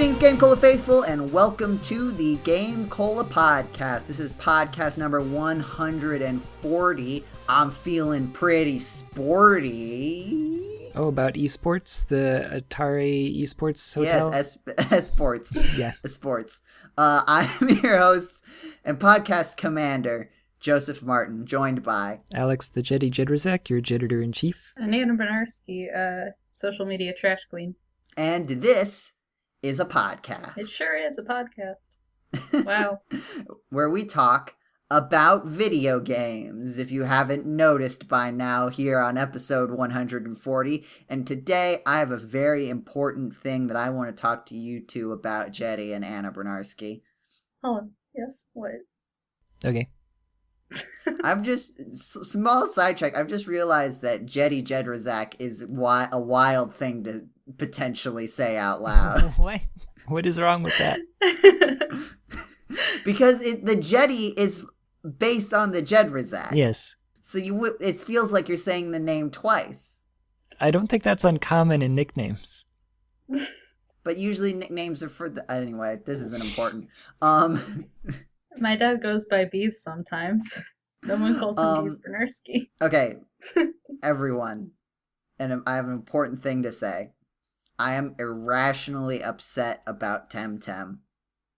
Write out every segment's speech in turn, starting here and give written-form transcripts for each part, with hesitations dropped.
Greetings, GameCola faithful, and welcome to the GameCola Podcast. This is podcast number 140. I'm feeling pretty sporty. Oh, about esports? The Atari esports hotel? Yes, esports. Yeah. Esports. I'm your host and podcast commander, Joseph Martin, joined by Alex the Jeddy Jedrzak, your Editor-in-Chief. And Anna Bernarski, social media trash queen. And this is a podcast. It sure is a podcast. Wow. Where we talk about video games, if you haven't noticed by now, here on episode 140. And today I have a very important thing that I want to talk to you two about, Jeddy and Anna Bernarski. Hold on. Yes? What? Okay. I've just, small sidetrack, I've just realized that Jeddy Jedrzak is a wild thing to potentially say out loud. What? What is wrong with that? Because the Jeddy is based on the Jedrzak. Yes. So it feels like you're saying the name twice. I don't think that's uncommon in nicknames. But usually nicknames are for anyway, this isn't important. My dad goes by Bees sometimes. No one calls him Bees Bernarski. Okay, everyone, and I have an important thing to say. I am irrationally upset about Temtem.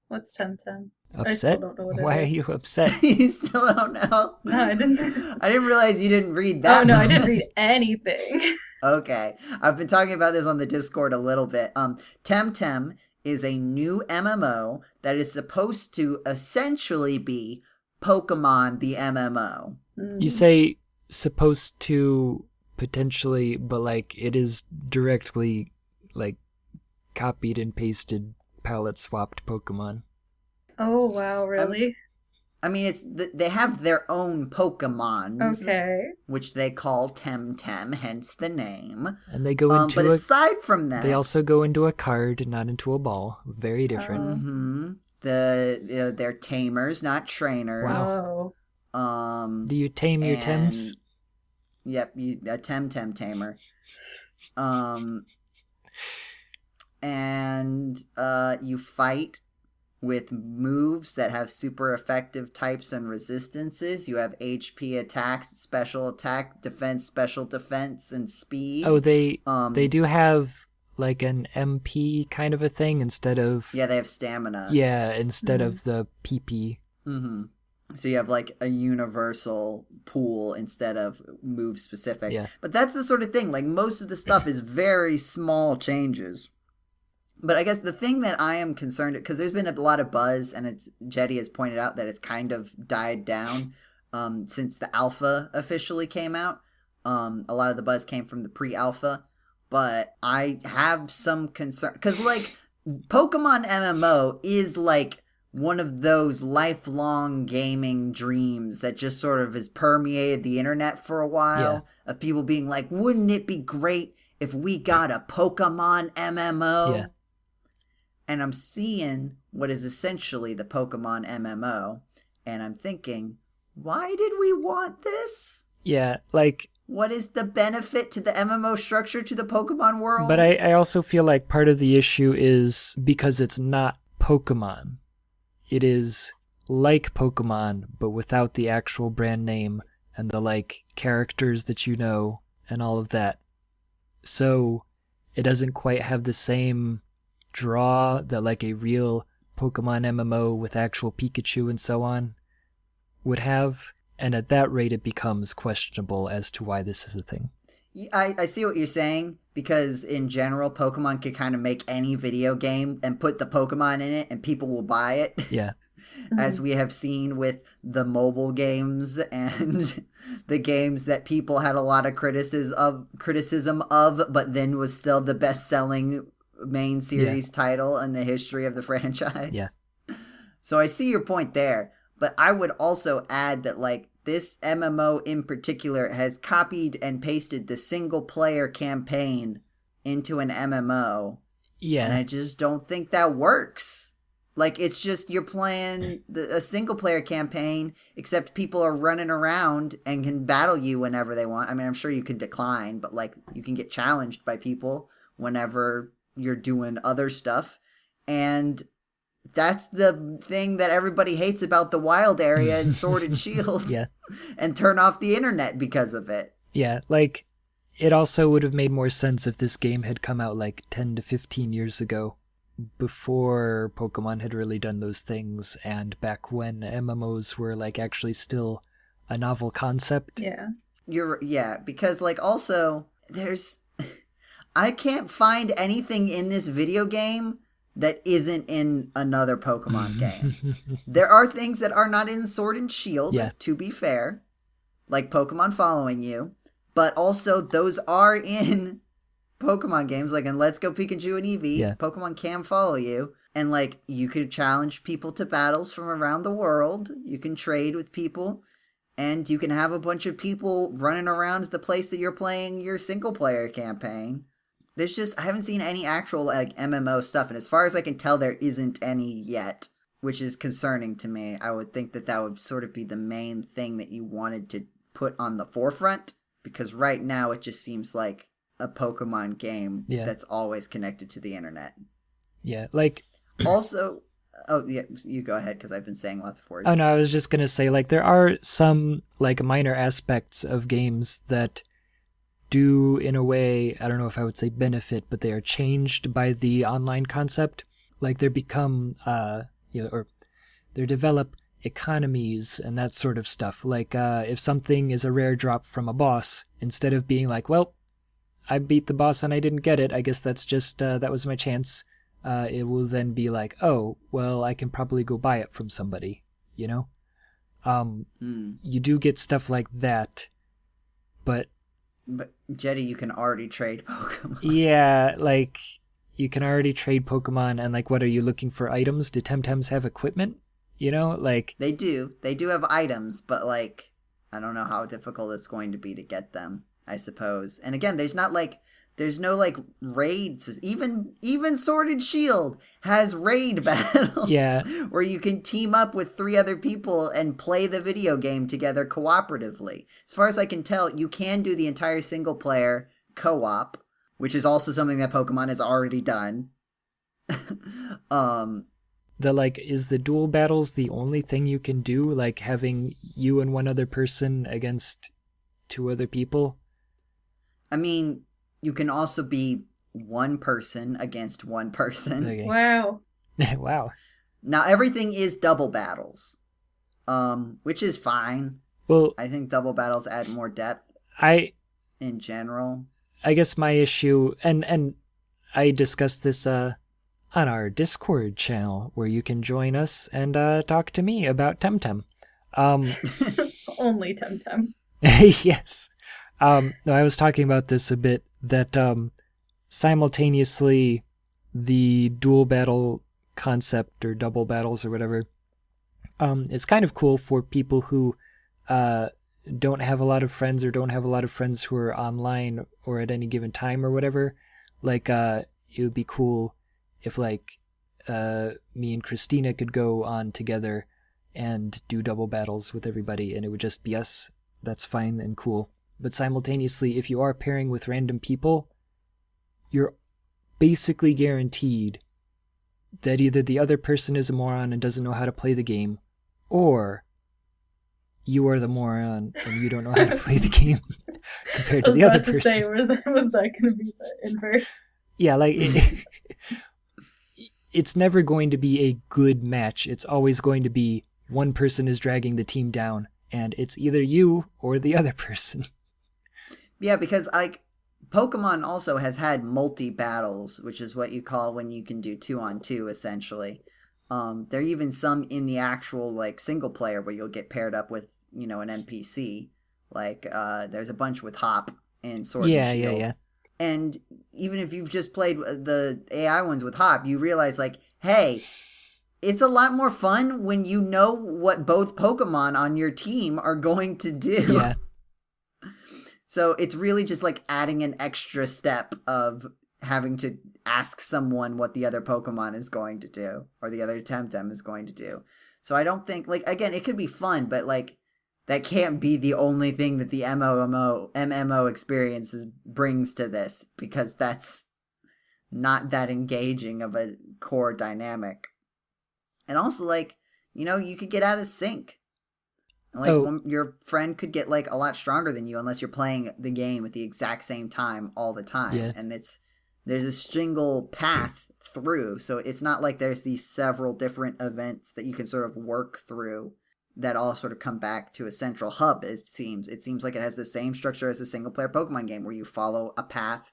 What's Temtem? Upset? I still don't know what it Why are is. you upset? You still don't know? No, I didn't. I didn't realize you didn't read that. Oh, no, I didn't read anything. Okay, I've been talking about this on the Discord a little bit. Temtem is a new MMO that is supposed to essentially be Pokémon the MMO. You say supposed to potentially, but like it is directly like copied and pasted palette swapped Pokemon. Oh, wow, really? I mean, they have their own Pokemons, Okay. which they call Temtem, hence the name. And they go into but aside from that, they also go into a card, not into a ball. Very different. Mm-hmm. They're tamers, not trainers. Wow. Do you tame your Tems? Yep, a Temtem tamer. And you fight with moves that have super effective types and resistances. You have HP attacks, special attack, defense, special defense, and speed. Oh, they do have like an MP kind of a thing instead of... Yeah, they have stamina. Yeah, instead of the PP. Mm-hmm. So you have like a universal pool instead of move specific. Yeah. But that's the sort of thing. Like most of the stuff is very small changes. But I guess the thing that I am concerned, because there's been a lot of buzz, and Jeddy has pointed out that it's kind of died down since the alpha officially came out. A lot of the buzz came from the pre-alpha, but I have some concern, because like Pokemon MMO is like one of those lifelong gaming dreams that just sort of has permeated the internet for a while, of people being like, wouldn't it be great if we got a Pokemon MMO? Yeah. And I'm seeing what is essentially the Pokemon MMO, and I'm thinking, why did we want this? Yeah, like... What is the benefit to the MMO structure to the Pokemon world? But I also feel like part of the issue is because it's not Pokemon. It is like Pokemon, but without the actual brand name and the like characters that you know and all of that. So it doesn't quite have the same draw that like a real Pokemon MMO with actual Pikachu and so on would have, and at that rate it becomes questionable as to why this is a thing. I see what you're saying, because in general Pokemon could kind of make any video game and put the Pokemon in it and people will buy it. Yeah. As we have seen with the mobile games and the games that people had a lot of criticism of, but then was still the best-selling main series title in the history of the franchise. Yeah. So I see your point there, but I would also add that like this MMO in particular has copied and pasted the single player campaign into an MMO. Yeah. And I just don't think that works. Like, it's just you're playing a single player campaign, except people are running around and can battle you whenever they want. I mean, I'm sure you can decline, but like you can get challenged by people whenever you're doing other stuff. And that's the thing that everybody hates about the wild area in Sword and Shield. Yeah. And turn off the internet because of it. Yeah, like, it also would have made more sense if this game had come out like 10 to 15 years ago, before Pokemon had really done those things, and back when MMOs were like actually still a novel concept. Yeah. Because like also I can't find anything in this video game that isn't in another Pokemon game. There are things that are not in Sword and Shield, to be fair, like Pokemon following you, but also those are in Pokemon games, like in Let's Go Pikachu and Eevee. Pokemon can follow you, and like you could challenge people to battles from around the world. You can trade with people, and you can have a bunch of people running around the place that you're playing your single player campaign. I haven't seen any actual like MMO stuff, and as far as I can tell, there isn't any yet, which is concerning to me. I would think that would sort of be the main thing that you wanted to put on the forefront, because right now it just seems like a Pokemon game that's always connected to the internet. Yeah, like... Also... Oh, yeah, you go ahead, because I've been saying lots of words. Oh, no, I was just going to say, like, there are some, like, minor aspects of games that do, in a way, I don't know if I would say benefit, but they are changed by the online concept. Like, they become, or they develop economies and that sort of stuff. Like, if something is a rare drop from a boss, instead of being like, well, I beat the boss and I didn't get it, I guess that's just, that was my chance. It will then be like, oh, well, I can probably go buy it from somebody, you know? You do get stuff like that, but Jeddy, you can already trade Pokemon. Yeah, like, you can already trade Pokemon, and like, what are you looking for items? Do Temtems have equipment? You know, like... They do have items, but like, I don't know how difficult it's going to be to get them, I suppose. And again, there's no like raids. Even Sword and Shield has raid battles. Yeah. Where you can team up with 3 other people and play the video game together cooperatively. As far as I can tell, you can do the entire single player co-op, which is also something that Pokemon has already done. Is the duel battles the only thing you can do? Like having you and one other person against 2 other people? I mean, you can also be one person against one person. Okay. Wow. Wow. Now, everything is double battles, which is fine. Well, I think double battles add more depth in general. I guess my issue, and I discussed this on our Discord channel, where you can join us and talk to me about Temtem. Only Temtem. Yes. No, I was talking about this a bit, that simultaneously the dual battle concept, or double battles or whatever, is kind of cool for people who don't have a lot of friends, or don't have a lot of friends who are online or at any given time or whatever. Like, it would be cool if like me and Christina could go on together and do double battles with everybody, and it would just be us. That's fine and cool. But simultaneously, if you are pairing with random people, you're basically guaranteed that either the other person is a moron and doesn't know how to play the game, or you are the moron and you don't know how to play the game compared to the other person. Was that going to be the inverse? Yeah, like, it's never going to be a good match. It's always going to be one person is dragging the team down, and it's either you or the other person. Yeah, because like Pokemon also has had multi-battles, which is what you call when you can do 2-on-2 essentially. There are even some in the actual like single player where you'll get paired up with, an NPC. Like there's a bunch with Hop in Sword and Shield. Yeah. And even if you've just played the AI ones with Hop, you realize like, hey, it's a lot more fun when you know what both Pokemon on your team are going to do. Yeah. So it's really just like adding an extra step of having to ask someone what the other Pokemon is going to do, or the other Temtem is going to do. So I don't think, like, again, it could be fun, but like that can't be the only thing that the MMO experience brings to this, because that's not that engaging of a core dynamic. And also, like, you know, you could get out of sync. Like, your friend could get, like, a lot stronger than you unless you're playing the game at the exact same time all the time. Yeah. And there's a single path through, so it's not like there's these several different events that you can sort of work through that all sort of come back to a central hub. It seems like it has the same structure as a single player Pokemon game, where you follow a path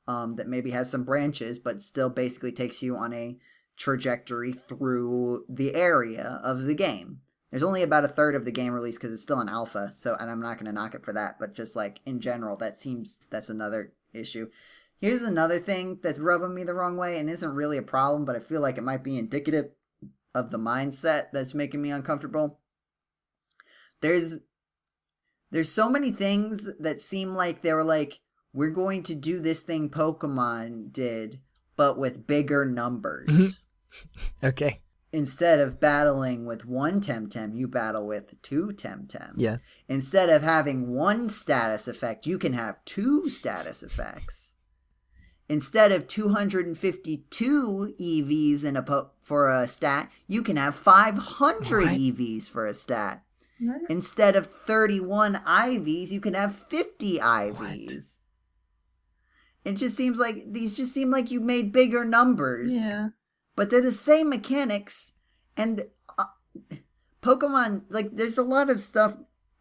that maybe has some branches but still basically takes you on a trajectory through the area of the game. There's only about a third of the game released because it's still an alpha, and I'm not going to knock it for that, but just like in general, that's another issue. Here's another thing that's rubbing me the wrong way and isn't really a problem, but I feel like it might be indicative of the mindset that's making me uncomfortable. There's so many things that seem like they were like, we're going to do this thing Pokemon did, but with bigger numbers. Okay. Instead of battling with one Temtem, you battle with two Temtem. Yeah. Instead of having one status effect, you can have two status effects. Instead of 252 EVs for a stat, you can have 500 EVs for a stat. What? Instead of 31 IVs, you can have 50 IVs. It just seems like these just seem like you made bigger numbers. Yeah. But they're the same mechanics, and Pokemon, like, there's a lot of stuff.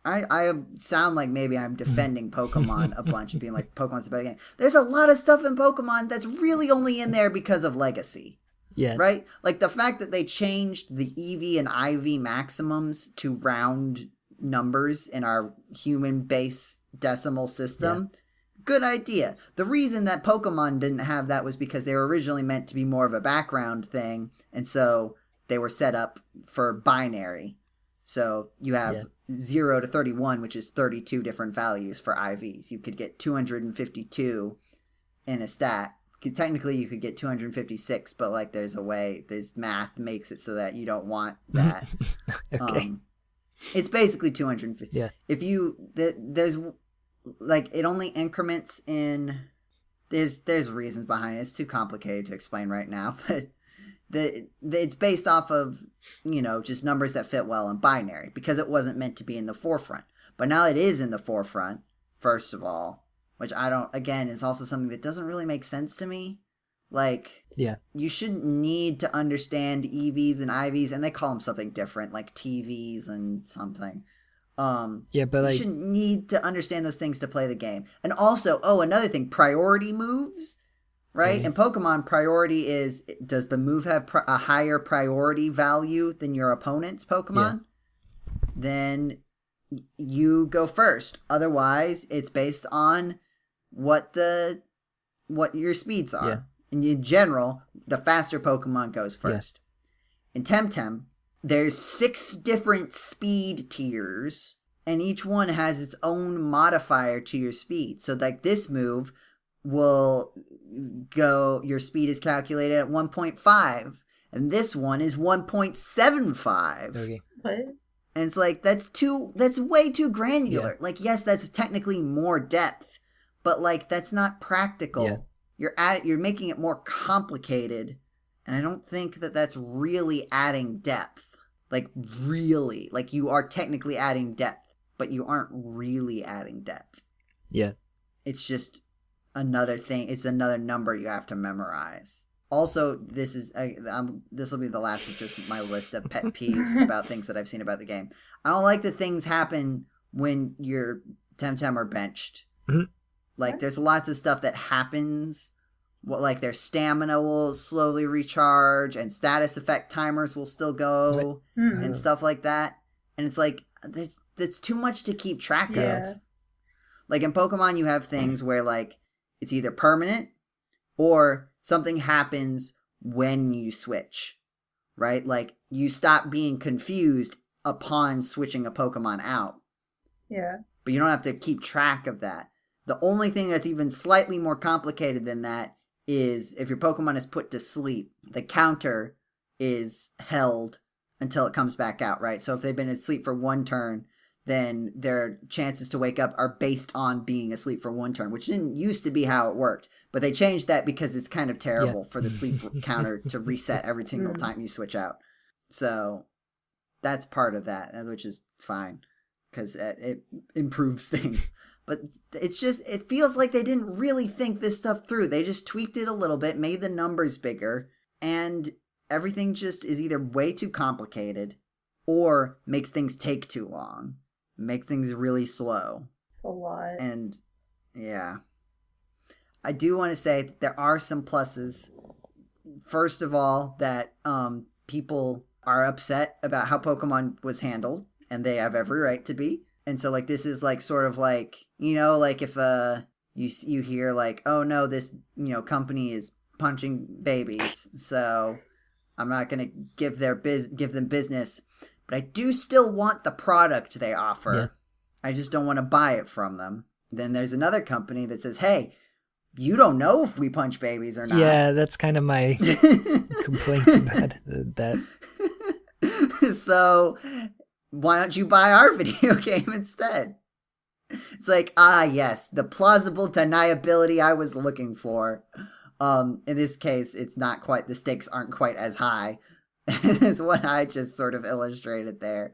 I sound like maybe I'm defending Pokemon a bunch and being like, Pokemon's a better game. There's a lot of stuff in Pokemon that's really only in there because of Legacy. Yeah. Right? Like, the fact that they changed the EV and IV maximums to round numbers in our human base decimal system. Yeah. Good idea. The reason that Pokemon didn't have that was because they were originally meant to be more of a background thing, and so they were set up for binary. So you have 0 to 31, which is 32 different values for IVs. You could get 252 in a stat. Technically, you could get 256, but like there's math makes it so that you don't want that. Okay. It's basically 250. Yeah. If there's like, it only increments in, there's reasons behind it. It's too complicated to explain right now, but it's based off of, you know, just numbers that fit well in binary, because it wasn't meant to be in the forefront. But now it is in the forefront, first of all, which is also something that doesn't really make sense to me. Like, you shouldn't need to understand EVs and IVs, and they call them something different, like TVs and something. But you shouldn't need to understand those things to play the game. And also, another thing, priority moves, right? In Pokemon, priority is, does the move have a higher priority value than your opponent's Pokemon? Yeah. Then you go first. Otherwise, it's based on what your speeds are. Yeah. And in general, the faster Pokemon goes first. Yeah. In Temtem, there's 6 different speed tiers, and each one has its own modifier to your speed. So, like, this move will go, your speed is calculated at 1.5, and this one is 1.75. Okay. What? And it's like, that's way too granular. Yeah. Like, yes, that's technically more depth, but like, that's not practical. Yeah. You're making it more complicated, and I don't think that that's really adding depth. Like, really. Like, you are technically adding depth, but you aren't really adding depth. Yeah. It's just another thing. It's another number you have to memorize. Also, this will be the last of just my list of pet peeves about things that I've seen about the game. I don't like that things happen when your Temtem are benched. Mm-hmm. Like, there's lots of stuff that happens. Like, their stamina will slowly recharge, and status effect timers will still go, and stuff like that. And it's like, that's too much to keep track of. Like, in Pokemon, you have things where, like, it's either permanent, or something happens when you switch, right? Like, you stop being confused upon switching a Pokemon out. Yeah. But you don't have to keep track of that. The only thing that's even slightly more complicated than that is if your Pokemon is put to sleep, the counter is held until it comes back out, right? So if they've been asleep for one turn, then their chances to wake up are based on being asleep for 1 turn, which didn't used to be how it worked. But they changed that because it's kind of terrible for the sleep counter to reset every single time you switch out. So that's part of that, which is fine because it improves things. But it's just, it feels like they didn't really think this stuff through. They just tweaked it a little bit, made the numbers bigger, and everything just is either way too complicated or makes things take too long. Makes things really slow. It's a lot. And yeah. I do want to say that there are some pluses. First of all, that people are upset about how Pokemon was handled, and they have every right to be. And so, like, this is, like, sort of like, you know, like if you hear, like, oh, no, this, you know, company is punching babies, so I'm not going to give them business. But I do still want the product they offer. Yeah. I just don't want to buy it from them. Then there's another company that says, hey, you don't know if we punch babies or not. Yeah, that's kind of my complaint about that. So why don't you buy our video game instead? It's like, yes, the plausible deniability I was looking for. In this case, it's not quite, the stakes aren't quite as high. Is what I just sort of illustrated there.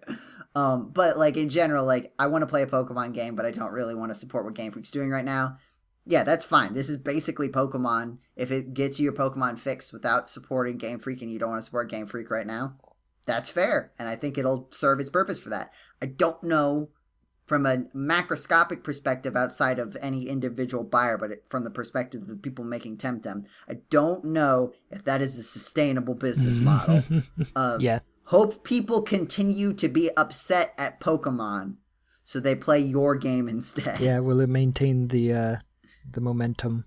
But like in general, like I want to play a Pokemon game, but I don't really want to support what Game Freak's doing right now. Yeah, that's fine. This is basically Pokemon. If it gets you your Pokemon fixed without supporting Game Freak and you don't want to support Game Freak right now, that's fair. And I think it'll serve its purpose for that. I don't know from a macroscopic perspective outside of any individual buyer, but from the perspective of the people making Temtem, I don't know if that is a sustainable business model. Yeah. Hope people continue to be upset at Pokemon, so they play your game instead. Yeah, will it maintain the momentum?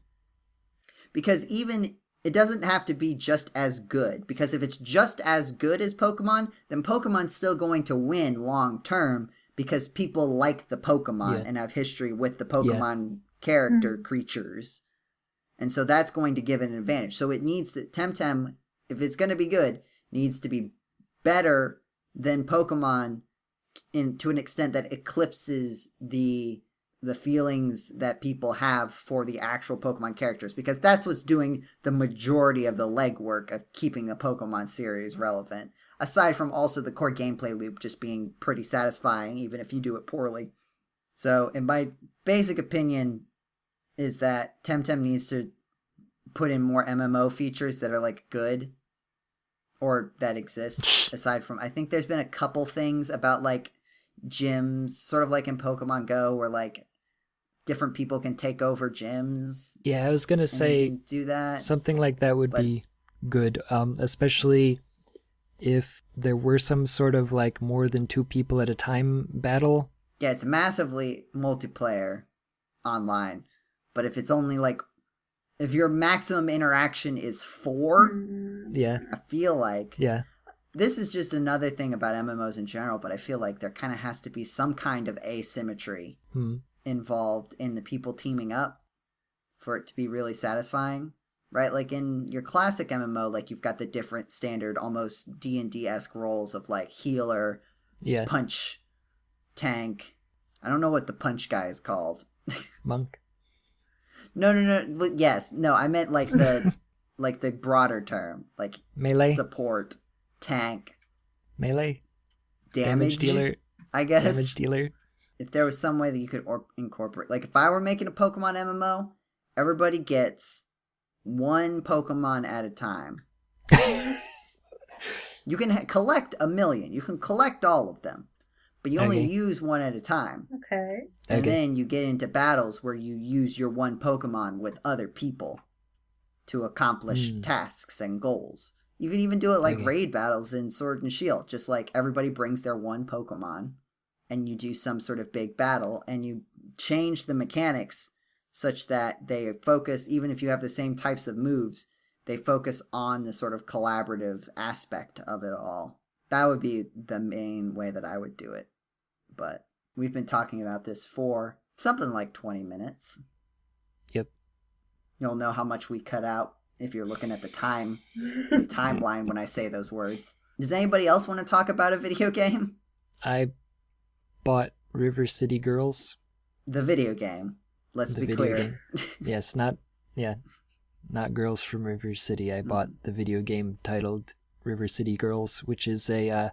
Because even it doesn't have to be just as good. Because if it's just as good as Pokemon, then Pokemon's still going to win long term. Because people like the Pokemon and have history with the Pokemon character creatures. And so that's going to give it an advantage. So it needs to, Temtem, if it's going to be good, needs to be better than Pokemon to an extent that eclipses the feelings that people have for the actual Pokemon characters. Because that's what's doing the majority of the legwork of keeping the Pokemon series relevant. Aside from also the core gameplay loop just being pretty satisfying, even if you do it poorly. So, in my basic opinion, is that Temtem needs to put in more MMO features that are, like, good. Or that exist. Aside from, I think there's been a couple things about, like, gyms, sort of like in Pokemon Go, where, like, different people can take over gyms. Yeah, I was going to say, do that. Something like that would be good, especially if there were some sort of like more than 2 people at a time battle. Yeah, it's massively multiplayer online. But if it's only like, if your maximum interaction is 4, yeah, I feel like, yeah, this is just another thing about MMOs in general, but I feel like there kind of has to be some kind of asymmetry involved in the people teaming up for it to be really satisfying. Right, like in your classic MMO, like you've got the different standard, almost D&D-esque roles of like healer, punch, tank. I don't know what the punch guy is called. Monk. No. Yes, no. I meant like the like the broader term, like melee, support, tank, melee, damage dealer. I guess damage dealer. If there was some way that you could incorporate, like if I were making a Pokemon MMO, everybody gets 1 Pokemon at a time. You can collect 1 million. You can collect all of them. But you only use 1 at a time. Okay. And then you get into battles where you use your 1 Pokemon with other people to accomplish tasks and goals. You can even do it like raid battles in Sword and Shield. Just like everybody brings their 1 Pokemon and you do some sort of big battle and you change the mechanics such that they focus, even if you have the same types of moves, they focus on the sort of collaborative aspect of it all. That would be the main way that I would do it. But we've been talking about this for something like 20 minutes. Yep. You'll know how much we cut out if you're looking at the timeline when I say those words. Does anybody else want to talk about a video game? I bought River City Girls. The video game. Let's be clear. Yes, not Girls from River City. I bought the video game titled River City Girls, which is I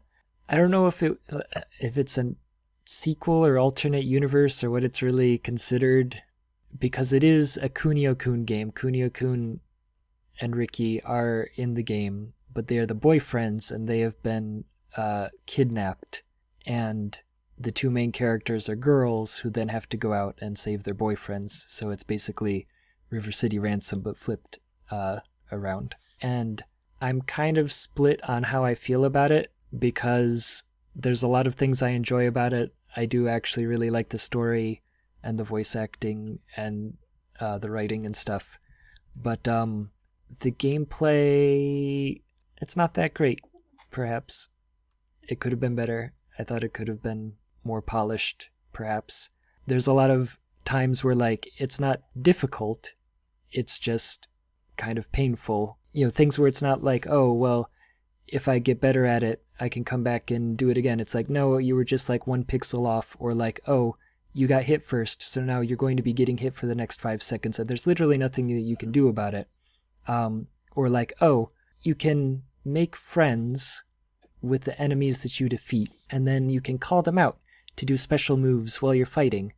don't know if it's a sequel or alternate universe or what it's really considered, because it is a Kunio-kun game. Kunio-kun and Ricky are in the game, but they are the boyfriends, and they have been kidnapped, and the two main characters are girls who then have to go out and save their boyfriends. So it's basically River City Ransom, but flipped around. And I'm kind of split on how I feel about it, because there's a lot of things I enjoy about it. I do actually really like the story and the voice acting and the writing and stuff. But the gameplay, it's not that great, perhaps. It could have been better. I thought it could have been more polished, perhaps. There's a lot of times where, like, it's not difficult, it's just kind of painful. You know, things where it's not like, oh, well, if I get better at it, I can come back and do it again. It's like, no, you were just like 1 pixel off, or like, oh, you got hit first, so now you're going to be getting hit for the next 5 seconds, and there's literally nothing that you can do about it. Or like, oh, you can make friends with the enemies that you defeat, and then you can call them out to do special moves while you're fighting.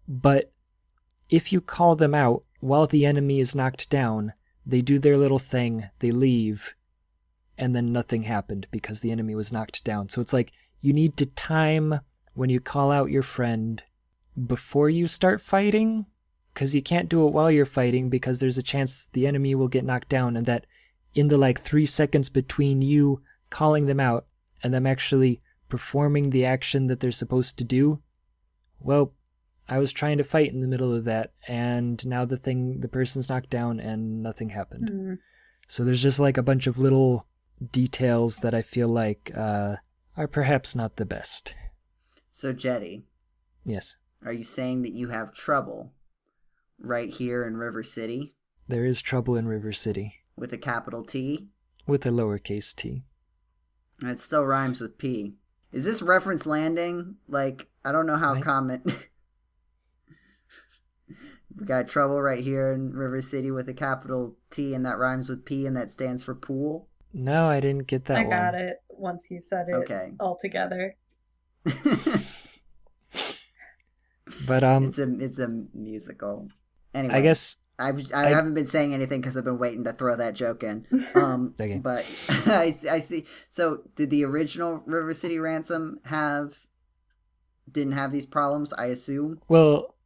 But if you call them out while the enemy is knocked down, they do their little thing, they leave, and then nothing happened because the enemy was knocked down. So it's like, you need to time when you call out your friend before you start fighting, because you can't do it while you're fighting, because there's a chance the enemy will get knocked down, and that in the like 3 seconds between you calling them out and them actually performing the action that they're supposed to do, well, I was trying to fight in the middle of that, and now the person's knocked down and nothing happened. So there's just like a bunch of little details that I feel like are perhaps not the best. So, Jeddy. Yes. Are you saying that you have trouble right here in River City? There is trouble in River City. With a capital T? With a lowercase t. It still rhymes with P. Is this reference landing? Like, I don't know how common... We got trouble right here in River City with a capital T, and that rhymes with P, and that stands for pool? No, I didn't get that one. I got it once you said it all together. But it's a musical. Anyway, I guess I haven't been saying anything because I've been waiting to throw that joke in. Okay. But I see. So did the original River City Ransom didn't have these problems? I assume. Well,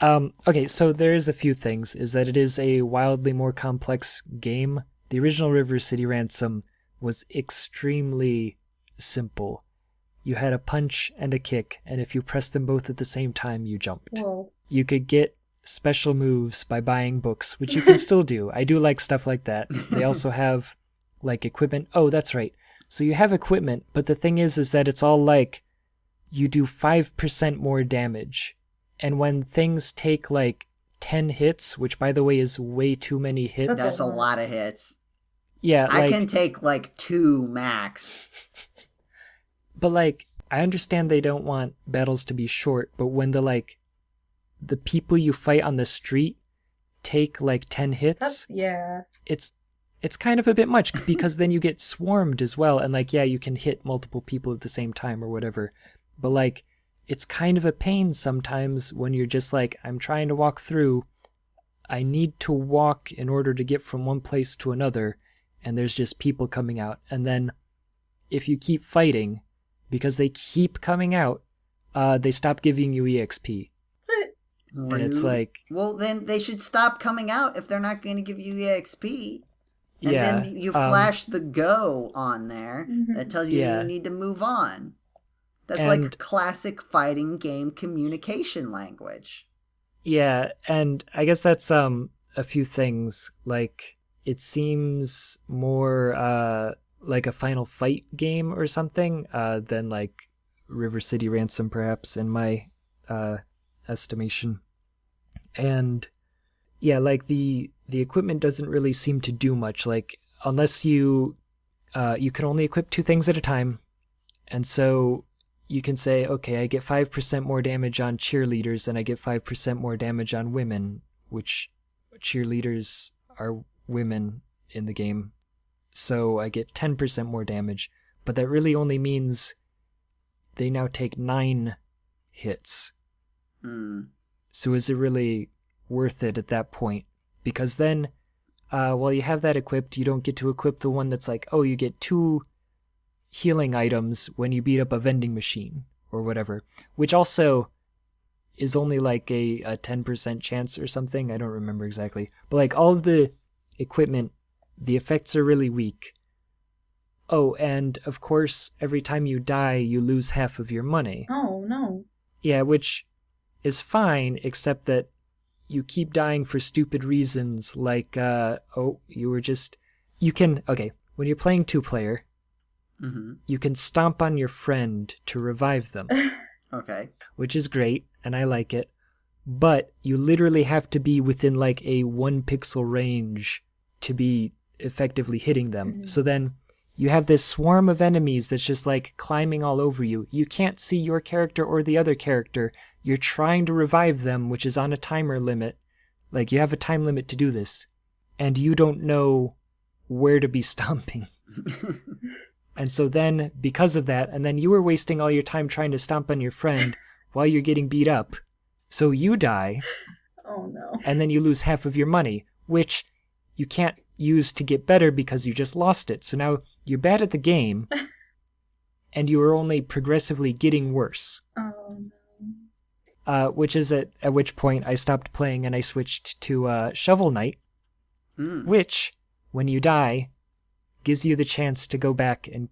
okay. So there is a few things. Is that it is a wildly more complex game. The original River City Ransom was extremely simple. You had a punch and a kick, and if you pressed them both at the same time, you jumped. Whoa. You could get special moves by buying books, which you can still do. I do like stuff like that. They also have, like, equipment. Oh, that's right. So you have equipment, but the thing is that it's all like, you do 5% more damage. And when things take, like, 10 hits, which, by the way, is way too many hits. That's a lot of hits. Yeah, I can take, like, 2 max. But, like, I understand they don't want battles to be short, but when the people you fight on the street take, like, 10 hits... It's kind of a bit much, because then you get swarmed as well, and, like, yeah, you can hit multiple people at the same time or whatever. But, like, it's kind of a pain sometimes when you're just like, I'm trying to walk through, I need to walk in order to get from one place to another, and there's just people coming out. And then if you keep fighting... because they keep coming out, they stop giving you EXP. And it's like... Well, then they should stop coming out if they're not going to give you EXP. And then you flash the go on there that tells you you need to move on. That's like classic fighting game communication language. Yeah, and I guess that's a few things. Like, it seems more... like a Final Fight game or something, than like River City Ransom, perhaps, in my estimation. And yeah, like the equipment doesn't really seem to do much. Like, unless you can only equip 2 things at a time, and so you can say, okay, I get 5% more damage on cheerleaders and I get 5% more damage on women, which cheerleaders are women in the game. So I get 10% more damage, but that really only means they now take 9 hits. So is it really worth it at that point? Because then, while you have that equipped, you don't get to equip the one that's like, oh, you get 2 healing items when you beat up a vending machine or whatever, which also is only like a 10% chance or something. I don't remember exactly. But like all of the equipment, the effects are really weak. Oh, and of course, every time you die, you lose half of your money. Oh, no. Yeah, which is fine, except that you keep dying for stupid reasons, like, when you're playing 2-player, you can stomp on your friend to revive them. Okay. Which is great, and I like it. But you literally have to be within like a 1 pixel range to be effectively hitting them. So then you have this swarm of enemies that's just like climbing all over you. You can't see your character or the other character. You're trying to revive them, which is on a timer limit. Like, you have a time limit to do this. And you don't know where to be stomping. And so then, because of that, and then you were wasting all your time trying to stomp on your friend while you're getting beat up. So you die. Oh, no. And then you lose half of your money, which you can't use to get better because you just lost it. So now you're bad at the game, and you are only progressively getting worse. Oh, no. Which is at which point I stopped playing and I switched to Shovel Knight, which, when you die, gives you the chance to go back and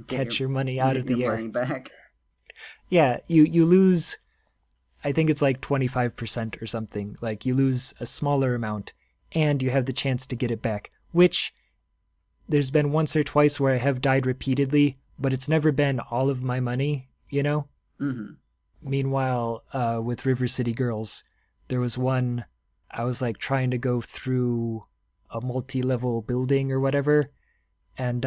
catch your money out of the air. Money back. Yeah, you lose, I think it's like 25% or something. Like, you lose a smaller amount, and you have the chance to get it back, which there's been once or twice where I have died repeatedly, but it's never been all of my money, you know? Meanwhile, with River City Girls, there was one, I was like trying to go through a multi-level building or whatever, and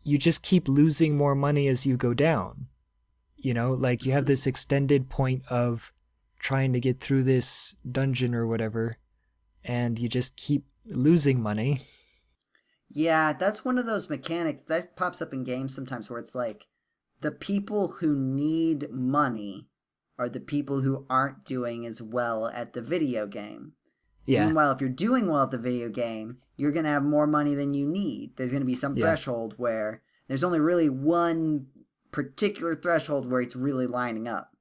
you just keep losing more money as you go down. You know, like you have this extended point of trying to get through this dungeon or whatever, and you just keep losing money. Yeah, that's one of those mechanics that pops up in games sometimes where it's like, the people who need money are the people who aren't doing as well at the video game. Yeah. Meanwhile, if you're doing well at the video game, you're going to have more money than you need. There's going to be some threshold where there's only really one particular threshold where it's really lining up.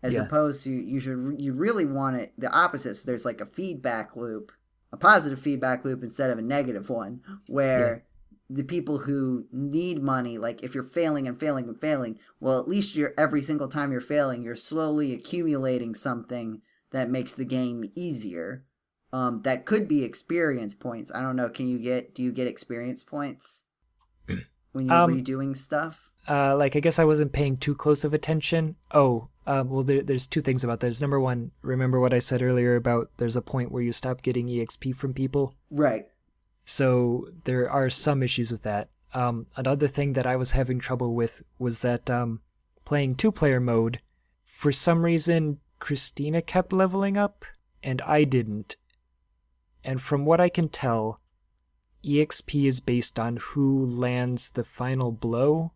As opposed to, you really want it the opposite. So there's like a feedback loop, a positive feedback loop instead of a negative one, where the people who need money, like if you're failing and failing and failing, well, at least every single time you're failing, you're slowly accumulating something that makes the game easier. That could be experience points. I don't know. Do you get experience points when you're redoing stuff? Like, I guess I wasn't paying too close of attention. Well, there's 2 things about this. Number one, remember what I said earlier about there's a point where you stop getting EXP from people? Right. So there are some issues with that. Another thing that I was having trouble with was that playing 2-player mode, for some reason, Christina kept leveling up, and I didn't. And from what I can tell, EXP is based on who lands the final blow.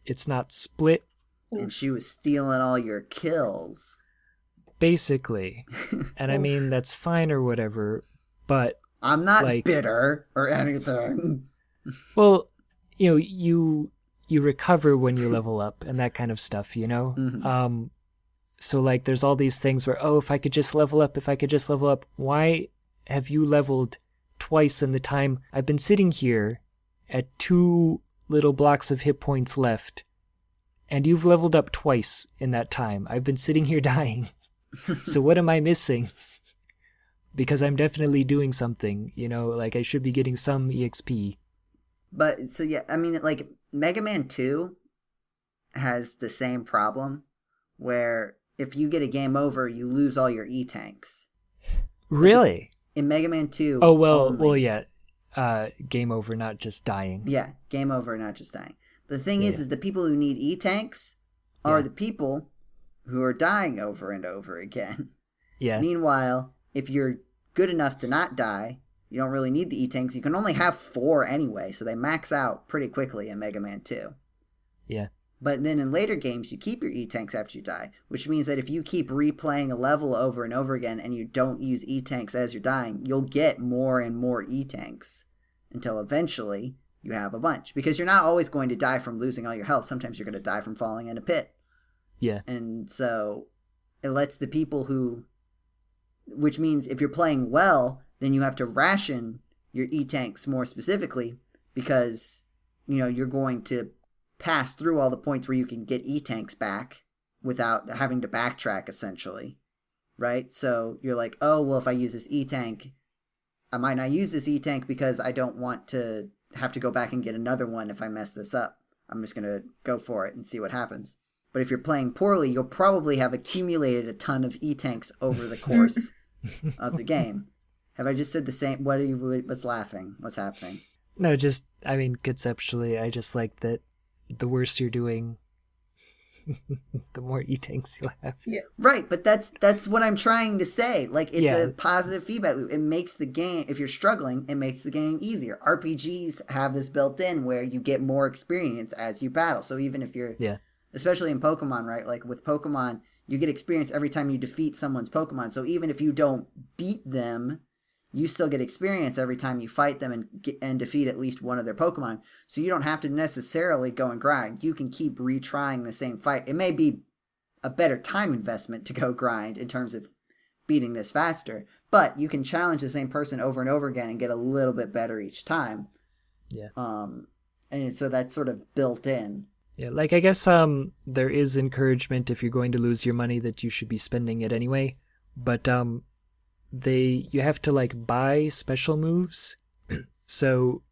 It's not split. And she was stealing all your kills. Basically. And I mean, that's fine or whatever, but I'm not bitter or anything. Well, you know, you recover when you level up and that kind of stuff, you know? So, like, there's all these things where, if I could just level up, why have you leveled twice in the time I've been sitting here at 2 little blocks of hit points left, and you've leveled up twice in that time? I've been sitting here dying. So what am I missing? Because I'm definitely doing something, you know, like I should be getting some EXP. But, so yeah, I mean, like, Mega Man 2 has the same problem, where if you get a game over, you lose all your E-tanks. Really? In Mega Man 2. Oh, well, yeah. Game over, not just dying. Yeah, game over, not just dying. The thing is the people who need E-tanks are the people who are dying over and over again. Yeah. Meanwhile, if you're good enough to not die, you don't really need the E-tanks. You can only have 4 anyway, so they max out pretty quickly in Mega Man 2. Yeah. But then in later games, you keep your E-tanks after you die, which means that if you keep replaying a level over and over again and you don't use E-tanks as you're dying, you'll get more and more E-tanks until eventually you have a bunch. Because you're not always going to die from losing all your health. Sometimes you're going to die from falling in a pit. Yeah. And so it lets the people who... Which means if you're playing well, then you have to ration your E-tanks more specifically because, you're going to pass through all the points where you can get E-tanks back without having to backtrack, essentially, right? So you're like, oh, well, if I use this E-tank, I might not use this E-tank because I don't want to have to go back and get another one if I mess this up. I'm just going to go for it and see what happens. But if you're playing poorly, you'll probably have accumulated a ton of E-tanks over the course of the game. Have I just said the same? What's laughing? What's happening? No, conceptually, I just like that the worse you're doing, the more E-tanks you'll have. Yeah. Right, but that's what I'm trying to say. Like, it's Yeah. a positive feedback loop. It makes the game, if you're struggling, it makes the game easier. RPGs have this built in where you get more experience as you battle. So even if you're, especially in Pokemon, right? Like with Pokemon, you get experience every time you defeat someone's Pokemon. So even if you don't beat them, you still get experience every time you fight them and defeat at least one of their Pokemon. So you don't have to necessarily go and grind. You can keep retrying the same fight. It may be a better time investment to go grind in terms of beating this faster, but you can challenge the same person over and over again and get a little bit better each time. Yeah. And so that's sort of built in. Yeah, like I guess there is encouragement if you're going to lose your money that you should be spending it anyway, but you have to like buy special moves. So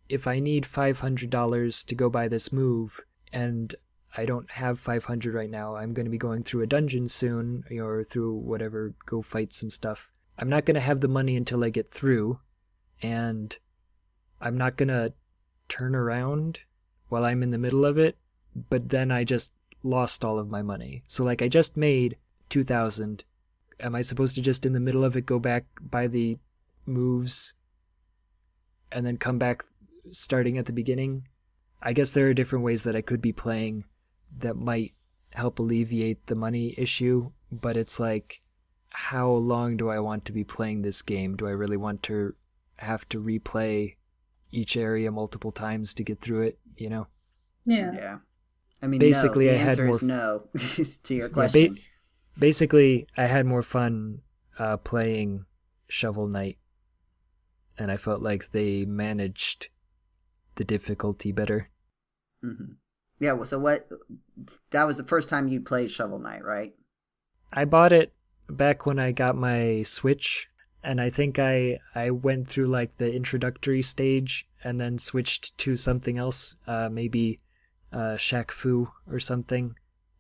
if I need $500 to go buy this move and I don't have 500 right now, I'm going to be going through a dungeon soon or through whatever, go fight some stuff. I'm not going to have the money until I get through, and I'm not going to turn around while I'm in the middle of it, but then I just lost all of my money. So like I just made 2,000. Am I supposed to just in the middle of it go back, buy the moves, and then come back starting at the beginning? I guess there are different ways that I could be playing that might help alleviate the money issue, but it's like, how long do I want to be playing this game? Do I really want to have to replay each area multiple times to get through it, Yeah. Yeah. I mean, basically, no. The I had answer more is no to your question. Basically, I had more fun playing Shovel Knight, and I felt like they managed the difficulty better. Mm-hmm. Yeah, well, so that was the first time you played Shovel Knight, right? I bought it back when I got my Switch, and I think I went through like the introductory stage and then switched to something else, maybe Shaq Fu or something,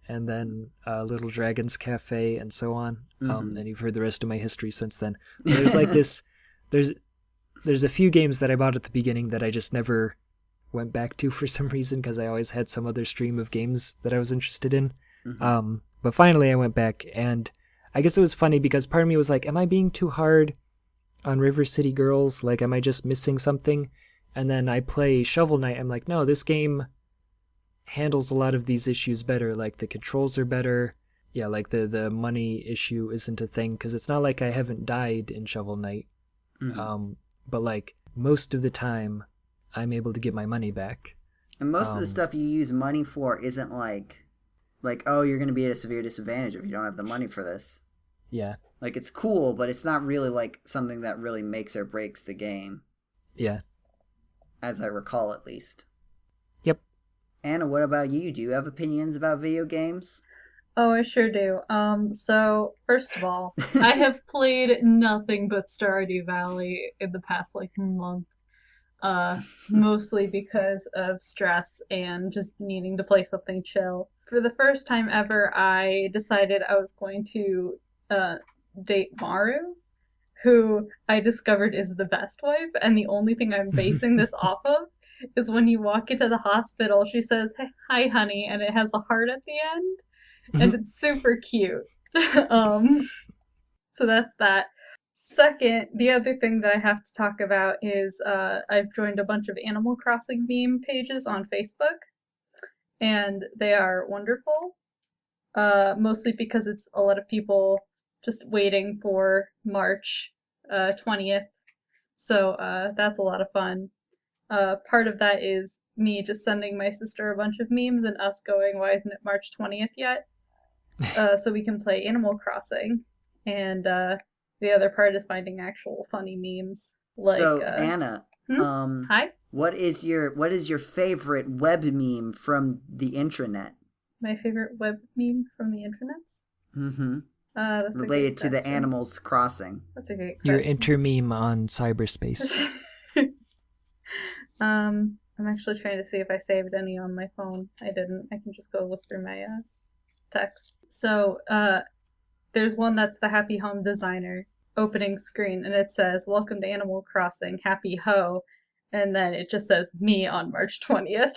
and then Little Dragon's Cafe and so on. Mm-hmm. And you've heard the rest of my history since then. But there's like this, there's a few games that I bought at the beginning that I just never went back to for some reason because I always had some other stream of games that I was interested in. Mm-hmm. But finally I went back, and I guess it was funny because part of me was like, am I being too hard on River City Girls? Like, am I just missing something? And then I play Shovel Knight. I'm like, no, this game handles a lot of these issues better. Like, the controls are better. Yeah, like the money issue isn't a thing because it's not like I haven't died in Shovel Knight. Mm-hmm. But like most of the time, I'm able to get my money back. And most of the stuff you use money for isn't like, oh, you're going to be at a severe disadvantage if you don't have the money for this. Yeah. Like, it's cool, but it's not really like something that really makes or breaks the game. Yeah. As I recall, at least. Yep. Anna, what about you? Do you have opinions about video games? Oh, I sure do. So first of all, I have played nothing but Stardew Valley in the past month. Mostly because of stress and just needing to play something chill. For the first time ever, I decided I was going to date Maru, who I discovered is the best wife, and the only thing I'm basing this off of is when you walk into the hospital, she says, "Hi, honey," and it has a heart at the end, and it's super cute. So that's that. Second, the other thing that I have to talk about is I've joined a bunch of Animal Crossing meme pages on Facebook, and they are wonderful. Mostly because it's a lot of people just waiting for March 20th. So that's a lot of fun. Part of that is me just sending my sister a bunch of memes and us going, "Why isn't it March 20th yet?" So we can play Animal Crossing. And the other part is finding actual funny memes. Like, so Anna, Hi? what is your favorite web meme from the intranet? My favorite web meme from the internets? Mm-hmm. That's related to the Animals Crossing. That's a great question. Your intermeme on cyberspace. I'm actually trying to see if I saved any on my phone. I didn't. I can just go look through my text. So, there's one that's the Happy Home Designer opening screen, and it says, "Welcome to Animal Crossing, happy ho," and then it just says, "Me on March 20th."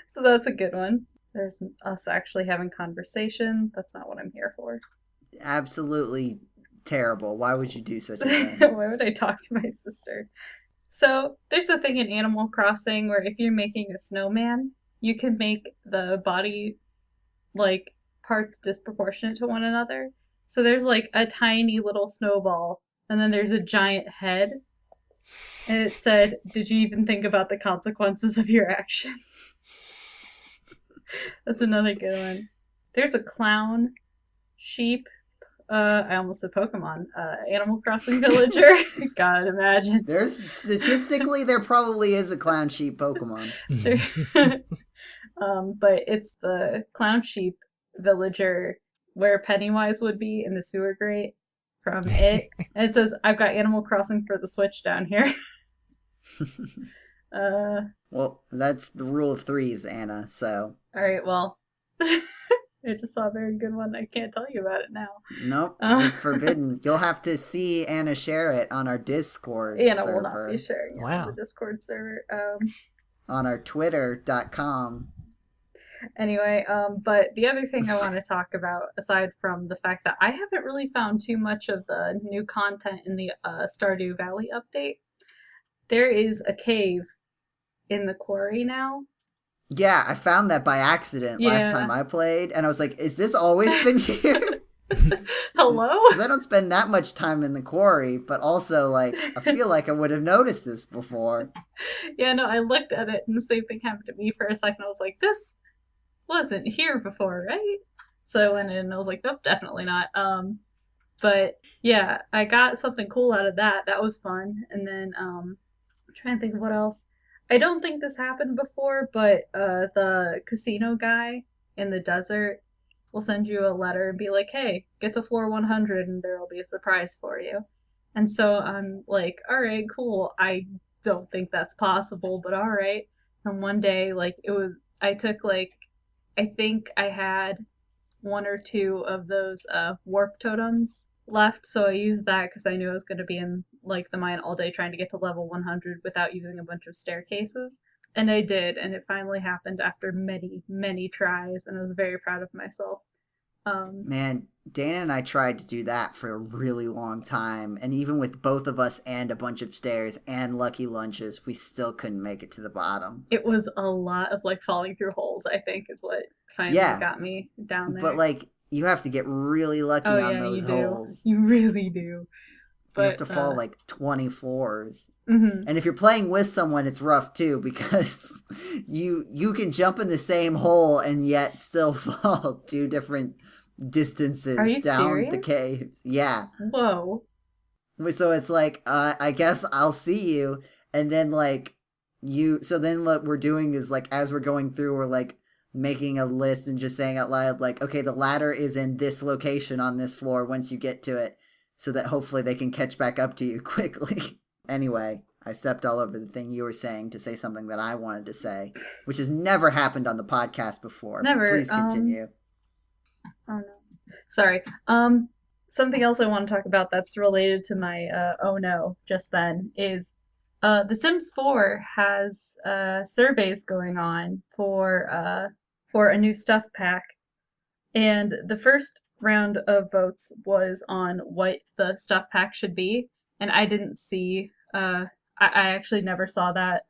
So that's a good one. There's us actually having conversation. That's not what I'm here for. Absolutely terrible. Why would you do such a thing? Why would I talk to my sister? So there's a thing in Animal Crossing where if you're making a snowman, you can make the body, like, parts disproportionate to one another. So there's, like, a tiny little snowball, and then there's a giant head. And it said, "Did you even think about the consequences of your actions?" That's another good one. There's a clown, sheep, I almost said Pokemon, Animal Crossing villager. God, imagine. Statistically, there probably is a clown sheep Pokemon. But it's the clown sheep villager where Pennywise would be in the sewer grate from It. And it says, "I've got Animal Crossing for the Switch down here." Well, that's the rule of threes, Anna, so. Alright, well. I just saw a very good one. I can't tell you about it now. Nope, it's forbidden. You'll have to see Anna share it on our Discord Anna server. will not be sharing it on the Discord server. On our Twitter.com. Anyway, but the other thing I want to talk about, aside from the fact that I haven't really found too much of the new content in the Stardew Valley update, there is a cave in the quarry now. Yeah, I found that by accident last time I played, and I was like, "Is this always been here?" Hello? Because I don't spend that much time in the quarry, but also, like, I feel like I would have noticed this before. Yeah, no, I looked at it, and the same thing happened to me for a second. I was like, "This wasn't here before, right?" So I went in, and I was like, "Nope, definitely not." But yeah, I got something cool out of that. That was fun. And then I'm trying to think of what else. I don't think this happened before, but the casino guy in the desert will send you a letter and be like, "Hey, get to floor 100 and there will be a surprise for you." And so I'm like, "All right, cool. I don't think that's possible, but all right." And one day, like, I took, like, I think I had one or two of those warp totems left, so I used that because I knew I was going to be in, like, the mine all day trying to get to level 100 without using a bunch of staircases. And I did, and it finally happened after many, many tries, and I was very proud of myself. Man, Dana and I tried to do that for a really long time, and even with both of us and a bunch of stairs and lucky lunches, we still couldn't make it to the bottom. It was a lot of, like, falling through holes, I think, is what finally got me down there. But, like, you have to get really lucky on those holes. You really do. But, you have to fall, like, 20 floors. Mm-hmm. And if you're playing with someone, it's rough, too, because you can jump in the same hole and yet still fall 2 different distances down the caves. Yeah. Whoa. So it's like, I guess I'll see you. And then, like, so then what we're doing is, like, as we're going through, we're, like, making a list and just saying out loud, like, okay, the ladder is in this location on this floor once you get to it, so that hopefully they can catch back up to you quickly. Anyway, I stepped all over the thing you were saying to say something that I wanted to say, which has never happened on the podcast before. Never. Please continue. Oh no. Sorry. something else I want to talk about that's related to my oh no just then is The Sims 4 has surveys going on for a new stuff pack, and the first round of votes was on what the stuff pack should be, and I didn't see I actually never saw that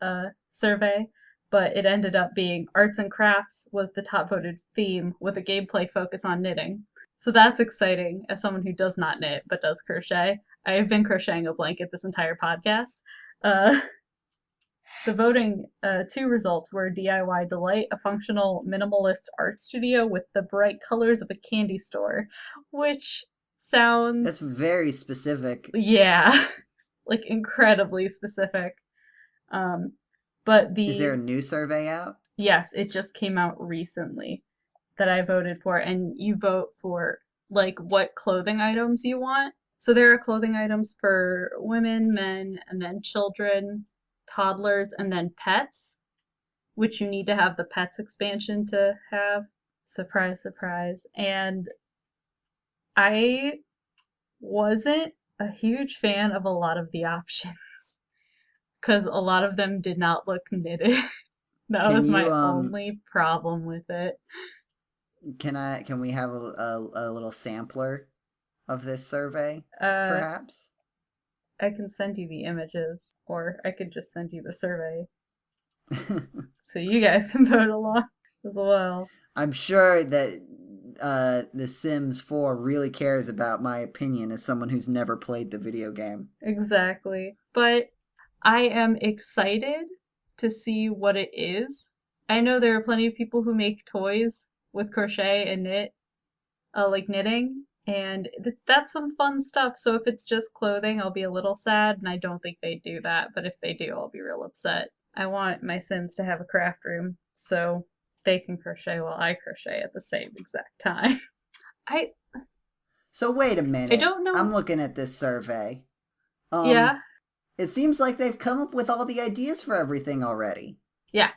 survey, but it ended up being arts and crafts was the top voted theme with a gameplay focus on knitting. So that's exciting as someone who does not knit but does crochet. I have been crocheting a blanket this entire podcast. Uh, the voting two results were DIY Delight, a functional minimalist art studio with the bright colors of a candy store, which sounds... That's very specific. Yeah, like incredibly specific. But Is there a new survey out? Yes, it just came out recently that I voted for, and you vote for like what clothing items you want. So there are clothing items for women, men, and then children, toddlers, and then pets, which you need to have the pets expansion to have. Surprise, surprise. And I wasn't a huge fan of a lot of the options because a lot of them did not look knitted. That was my only problem with it. Can we have a little sampler of this survey, perhaps? I can send you the images, or I could just send you the survey. So you guys can vote along as well. I'm sure that The Sims 4 really cares about my opinion as someone who's never played the video game. Exactly. But I am excited to see what it is. I know there are plenty of people who make toys with crochet and knit, like knitting, and that's some fun stuff. So if it's just clothing, I'll be a little sad, and I don't think they do that, but if they do, I'll be real upset. I want my Sims to have a craft room so they can crochet while I crochet at the same exact time. So wait a minute. I don't know. I'm looking at this survey. Yeah. It seems like they've come up with all the ideas for everything already. Yeah.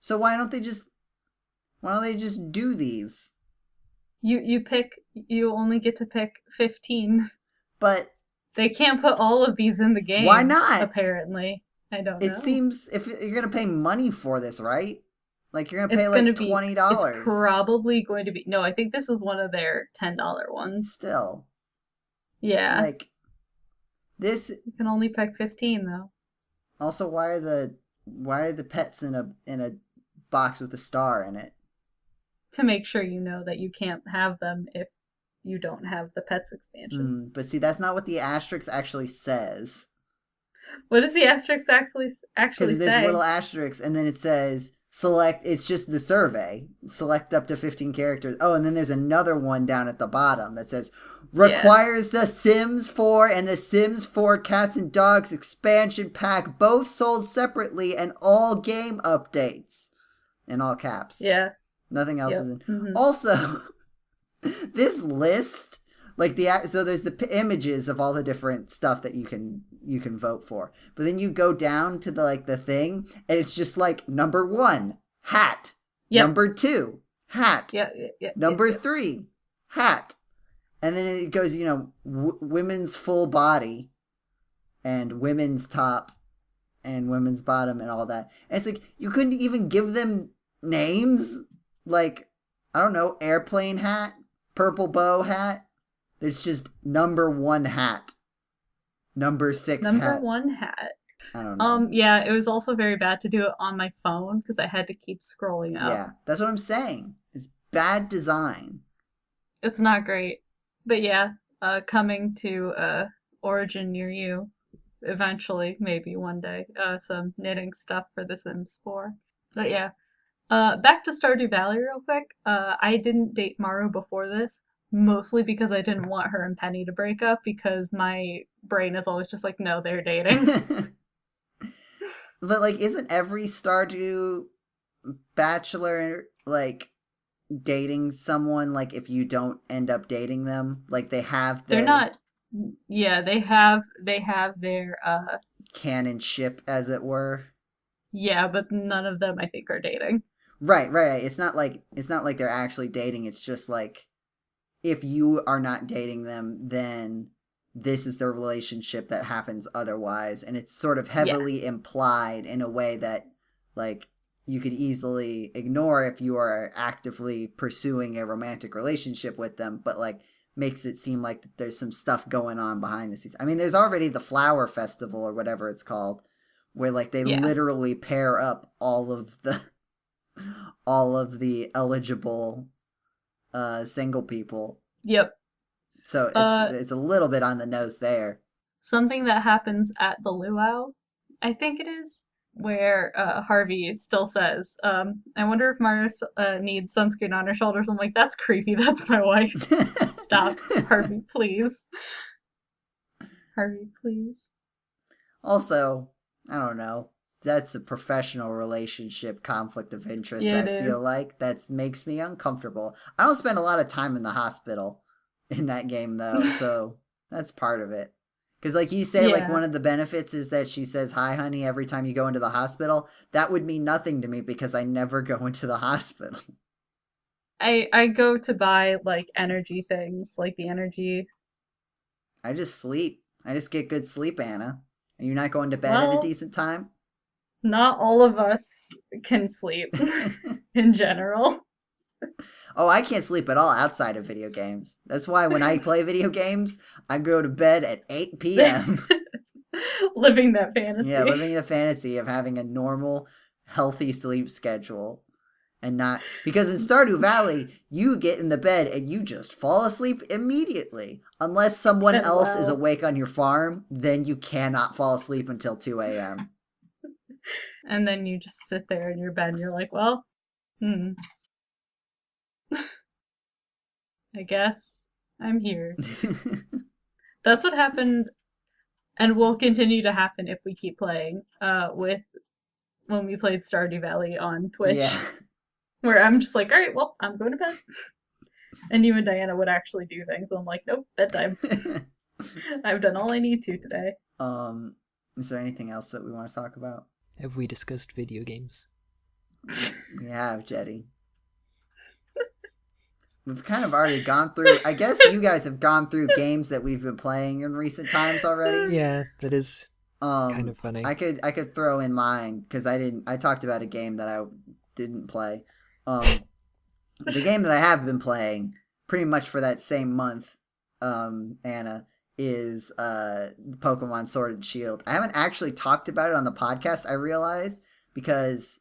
So why don't they just do these? You only get to pick 15. But they can't put all of these in the game. Why not? Apparently. I don't know. It seems if you're going to pay money for this, right? Like you're going to pay $20. It's probably going to be... No, I think this is one of their $10 ones. Still. Yeah. Like this... You can only pick 15 though. Also, why are the pets in a box with a star in it? To make sure you know that you can't have them if you don't have the pets expansion. But see, that's not what the asterisk actually says. What does the asterisk actually say? Because there's little asterisks, and then it says select. It's just the survey. Select up to 15 characters. Oh, and then there's another one down at the bottom that says requires the Sims 4 and the Sims 4 Cats and Dogs expansion pack, both sold separately, and all game updates. In all caps. Yeah. Nothing else is in. Mm-hmm. Also, this list, so there's the images of all the different stuff that you can vote for, but then you go down to the thing, and it's just like number 1, hat. Yep. Number 2, hat. Yeah. Number 3, hat, and then it goes, women's full body, and women's top, and women's bottom, and all that. And it's like you couldn't even give them names. Like, I don't know, airplane hat, purple bow hat. There's just number 1 hat. Number 6 hat. Number 1 hat. I don't know. Yeah, it was also very bad to do it on my phone because I had to keep scrolling up. Yeah, that's what I'm saying. It's bad design. It's not great. But yeah, coming to Origin near you eventually, maybe one day. Some knitting stuff for The Sims 4. But yeah. Back to Stardew Valley real quick. I didn't date Maru before this, mostly because I didn't want her and Penny to break up, because my brain is always just like, no, they're dating. But, isn't every Stardew bachelor, dating someone, if you don't end up dating them? They have their... They're not... Yeah, they have their, canon ship, as it were. Yeah, but none of them, I think, are dating. Right. It's not like they're actually dating. It's just if you are not dating them, then this is the relationship that happens otherwise. And it's sort of heavily implied in a way that, like, you could easily ignore if you are actively pursuing a romantic relationship with them, but, like, makes it seem like there's some stuff going on behind the scenes. I mean, there's already the Flower Festival or whatever it's called, where, like, they literally pair up all of the eligible single people. Yep. So it's a little bit on the nose there. Something that happens at the luau, I think it is, where Harvey still says, I wonder if Mario needs sunscreen on her shoulders. I'm like, that's creepy. That's my wife. Stop. Harvey, please. Harvey, please. Also, I don't know. That's a professional relationship conflict of interest, I feel like. That makes me uncomfortable. I don't spend a lot of time in the hospital in that game, though, so that's part of it. Because, like you say, like, one of the benefits is that she says, hi, honey, every time you go into the hospital. That would mean nothing to me because I never go into the hospital. I go to buy, like, energy things, like the energy. I just sleep. I just get good sleep, Anna. And you're not going to bed at a decent time? Not all of us can sleep in general. Oh, I can't sleep at all outside of video games. That's why when I play video games, I go to bed at 8 p.m. Living that fantasy. Yeah, living the fantasy of having a normal, healthy sleep schedule. And not... Because in Stardew Valley, you get in the bed and you just fall asleep immediately. Unless someone else is awake on your farm, then you cannot fall asleep until 2 a.m. And then you just sit there in your bed and you're like, well, I guess I'm here. That's what happened and will continue to happen if we keep playing with when we played Stardew Valley on Twitch. Yeah. Where I'm just like, all right, well, I'm going to bed. And you and Diana would actually do things. I'm like, nope, bedtime. I've done all I need to today. Is there anything else that we want to talk about? Have we discussed video games? We have, Jeddy. We've kind of already gone through... I guess you guys have gone through games that we've been playing in recent times already. Yeah, that is kind of funny. I could throw in mine, because I talked about a game that I didn't play. The game that I have been playing, pretty much for that same month, Anna, is Pokemon Sword and Shield. I haven't actually talked about it on the podcast, I realized, because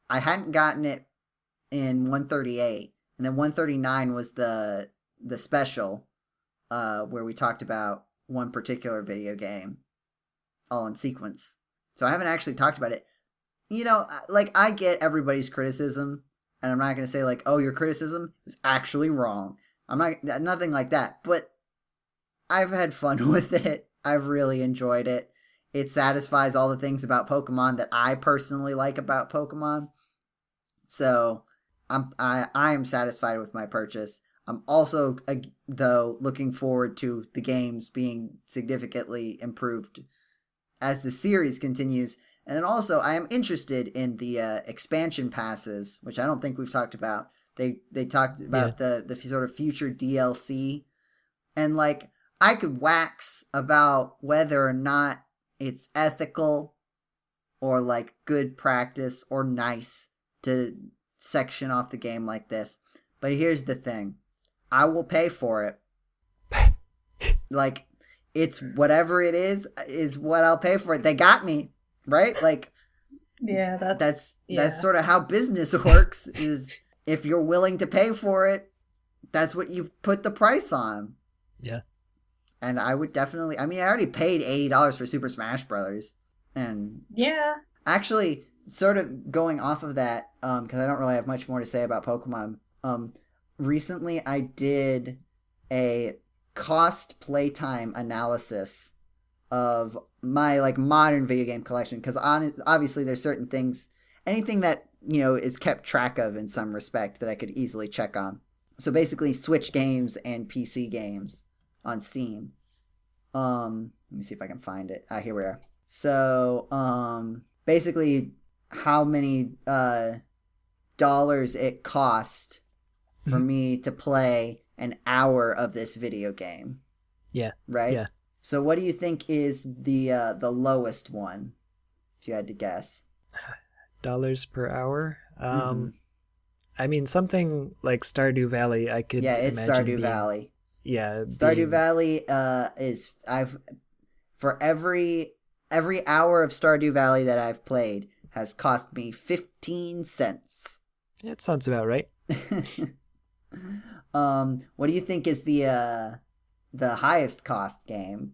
I hadn't gotten it in 138, and then 139 was the special, where we talked about one particular video game, all in sequence. So I haven't actually talked about it. You know, like, I get everybody's criticism, and I'm not going to say, like, oh, your criticism is actually wrong. I'm not, nothing like that, but I've had fun with it. I've really enjoyed it. It satisfies all the things about Pokemon that I personally like about Pokemon. So I am satisfied with my purchase. I'm also, though, looking forward to the games being significantly improved as the series continues. And then also, I am interested in the expansion passes, which I don't think we've talked about. They talked about the sort of future DLC. And, like, I could wax about whether or not it's ethical or, like, good practice or nice to section off the game like this. But here's the thing. I will pay for it. Like, it's whatever it is what I'll pay for it. They got me, right? Like, yeah, that's sort of how business works, is if you're willing to pay for it, that's what you put the price on. Yeah. And I would definitely, I mean, I already paid $80 for Super Smash Brothers. And yeah. Actually, sort of going off of that, because I don't really have much more to say about Pokemon. Recently I did a cost playtime analysis of my, like, modern video game collection, because obviously there's certain things, anything that, you know, is kept track of in some respect that I could easily check on. So basically Switch games and PC games on Steam. Let me see if I can find it. Here we are. So basically how many dollars it cost for me to play an hour of this video game. Yeah. Right? Yeah. So what do you think is the lowest one, if you had to guess? Dollars per hour? Mhm. I mean, something like Stardew Valley, I could Yeah, it's imagine Stardew being, Valley. Yeah, Stardew Valley is I've for every hour of Stardew Valley that I've played has cost me 15 cents. That sounds about right. What do you think is the highest cost game?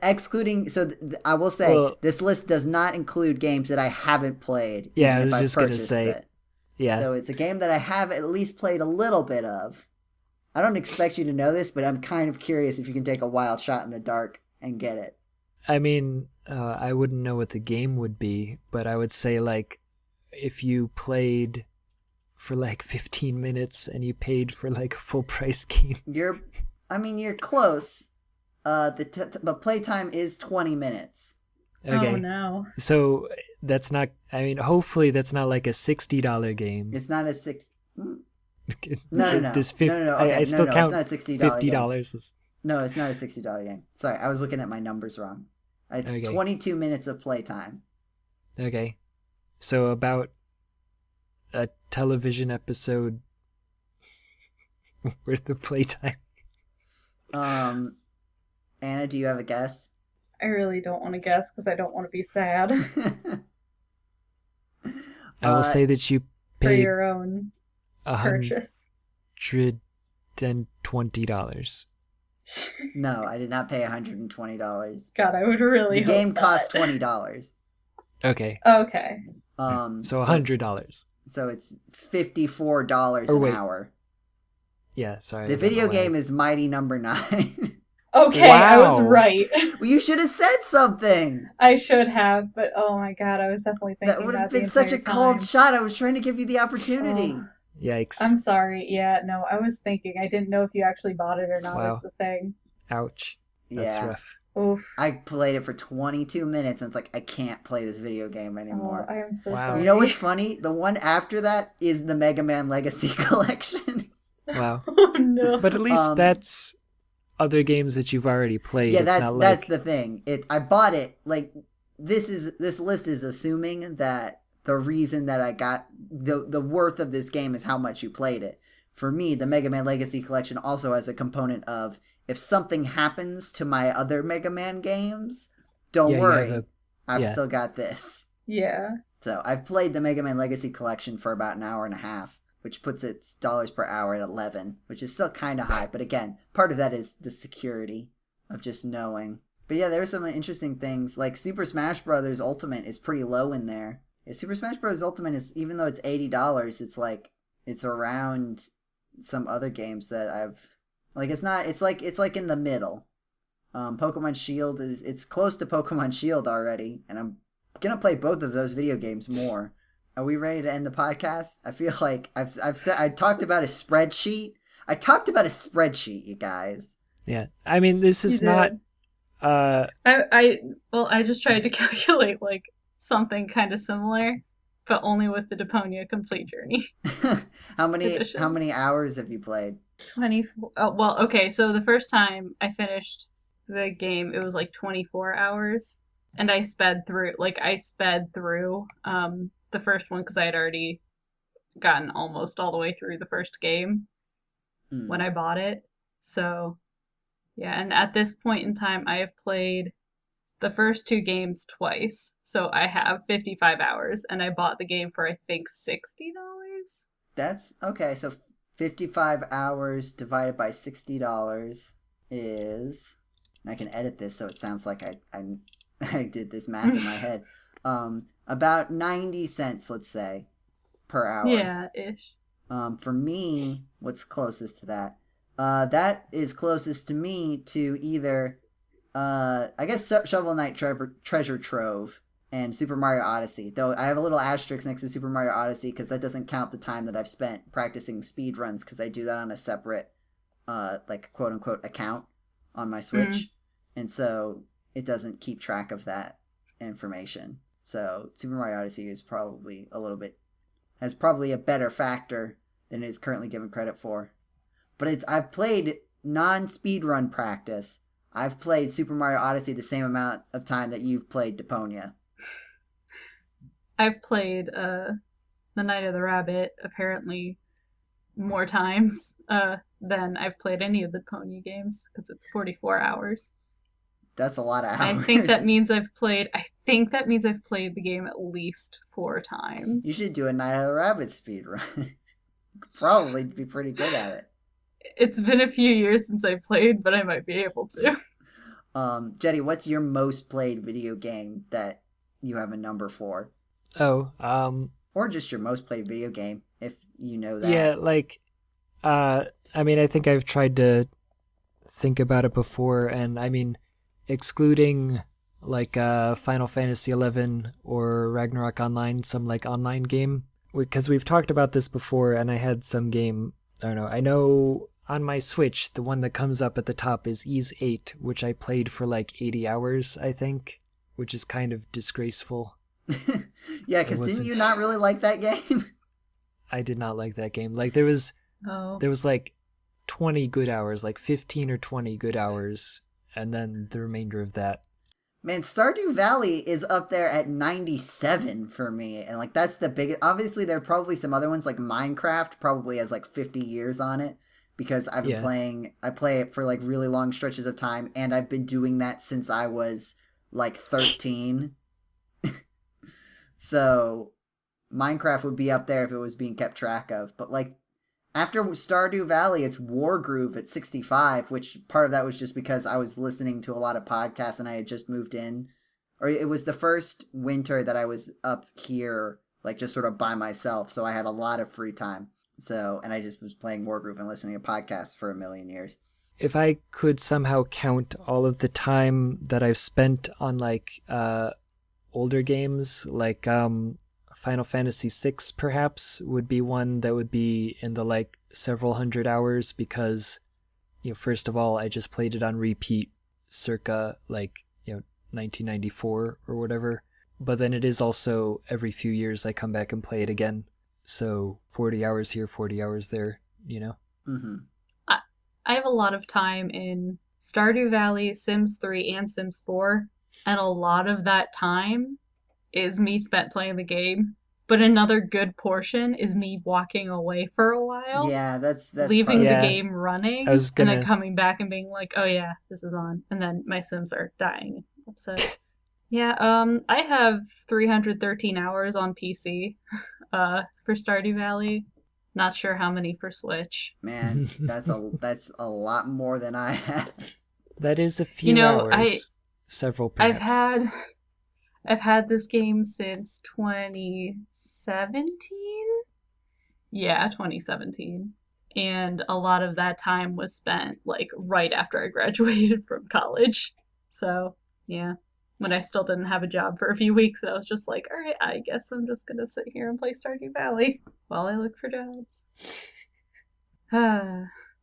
Excluding, so I will say this list does not include games that I haven't played. Yeah, even I was if just gonna purchased say. it. Yeah. So it's a game that I have at least played a little bit of. I don't expect you to know this, but I'm kind of curious if you can take a wild shot in the dark and get it. I mean, I wouldn't know what the game would be, but I would say, like, if you played for like 15 minutes and you paid for like a full price game. You're close. The playtime is 20 minutes. Okay. Oh no. So that's not, I mean, hopefully that's not like a $60 game. It's not a six. No. No. Okay, I still count it's not a $60 $50. No, it's not a $60 game. Sorry, I was looking at my numbers wrong. It's Okay. 22 minutes of playtime. Okay. So about a television episode worth of playtime. Anna, do you have a guess? I really don't want to guess because I don't want to be sad I will say that you for paid your own purchase. $120. No, I did not pay $120. God, I would really The hope game not. cost $20. Okay. Okay. So $100. So it's $54 an hour. Yeah, sorry. The video game is Mighty Number 9. Okay, Wow. I was right. Well, you should have said something. I should have, but oh my god, I was definitely thinking That would have the been such a entire cold time. shot. I was trying to give you the opportunity. Oh, Yikes. I'm sorry. Yeah, no, I was thinking. I didn't know if you actually bought it or not. Wow. Is the thing. Ouch. That's Yeah. rough. Oof. I played it for 22 minutes and it's like, I can't play this video game Oh, anymore. I am so Wow. sorry. You know what's funny? The one after that is the Mega Man Legacy Collection. Wow. Oh no. But at least that's other games that you've already played. Yeah, It's that's not like... that's the thing. I bought it like this list is assuming that the reason that I got the worth of this game is how much you played it. For me, the Mega Man Legacy Collection also has a component of if something happens to my other Mega Man games, don't worry, I've still got this. Yeah. So I've played the Mega Man Legacy Collection for about an hour and a half, which puts its dollars per hour at 11, which is still kind of high. But again, part of that is the security of just knowing. But yeah, there's some interesting things. Like Super Smash Bros. Ultimate is pretty low in there. Yeah, Super Smash Bros. Ultimate is, even though it's $80, it's around some other games that I've... Like, it's like in the middle. Pokemon Shield it's close to Pokemon Shield already, and I'm gonna play both of those video games more. Are we ready to end the podcast? I feel like I talked about a spreadsheet. You guys. Yeah. I mean, this is not... I just tried to calculate like something kind of similar, but only with the Deponia complete journey. How many hours have you played? 24. Oh, well, okay. So the first time I finished the game, it was like 24 hours, and I sped through the first one because I had already gotten almost all the way through the first game when I bought it. So yeah, and at this point in time, I have played the first two games twice, so I have 55 hours, and I bought the game for I think $60. That's okay. So 55 hours divided by $60 is, and I can edit this so it sounds like I did this math in my head. About 90 cents, let's say, per hour. Yeah, ish. For me, what's closest to that? That is closest to me to either, I guess Shovel Knight Treasure Trove and Super Mario Odyssey. Though I have a little asterisk next to Super Mario Odyssey because that doesn't count the time that I've spent practicing speed runs because I do that on a separate, like quote unquote account on my Switch, and so it doesn't keep track of that information. So Super Mario Odyssey is probably has probably a better factor than it is currently given credit for. But I've played non-speedrun practice. I've played Super Mario Odyssey the same amount of time that you've played Deponia. I've played The Night of the Rabbit apparently more times than I've played any of the Deponia games because it's 44 hours. That's a lot of hours. I think that means I've played the game at least 4 times. You should do a Night of the Rabbit speedrun. Probably be pretty good at it. It's been a few years since I played, but I might be able to. Jeddy, what's your most played video game that you have a number for? Oh, or just your most played video game, if you know that. Yeah, like, I mean, I think I've tried to think about it before, and I mean, excluding like Final Fantasy XI or Ragnarok Online, some like online game, because we've talked about this before, and I had some game, I don't know, I know on my Switch, the one that comes up at the top is Ys 8, which I played for like 80 hours, I think, which is kind of disgraceful. Yeah, because didn't you not really like that game? I did not like that game. Like there was like 20 good hours, like 15 or 20 good hours, and then the remainder of that. Man, Stardew Valley is up there at 97 for me, and like that's the biggest. Obviously, there are probably some other ones like Minecraft probably has like 50 years on it because I've been playing. I play it for like really long stretches of time, and I've been doing that since I was like 13. So Minecraft would be up there if it was being kept track of. But like after Stardew Valley, it's Wargroove at 65, which part of that was just because I was listening to a lot of podcasts and I had just moved in. Or it was the first winter that I was up here, like just sort of by myself. So I had a lot of free time. So, and I just was playing Wargroove and listening to podcasts for a million years. If I could somehow count all of the time that I've spent on like older games, like Final Fantasy VI perhaps would be one that would be in the like several hundred hours because, you know, first of all, I just played it on repeat circa like, you know, 1994 or whatever. But then it is also every few years I come back and play it again. So 40 hours here, 40 hours there, you know? Mm-hmm. I have a lot of time in Stardew Valley, Sims 3, and Sims 4. And a lot of that time is me spent playing the game. But another good portion is me walking away for a while. Yeah, that's leaving the game running and then coming back and being like, oh yeah, this is on. And then my Sims are dying. Upset. Yeah, I have 313 hours on PC for Stardew Valley. Not sure how many for Switch. Man, that's a lot more than I have. That is a few hours. Several perhaps. I've had this game since 2017? Yeah, 2017. And a lot of that time was spent like right after I graduated from college. So, yeah. When I still didn't have a job for a few weeks, and I was just like, all right, I guess I'm just going to sit here and play Stardew Valley while I look for jobs.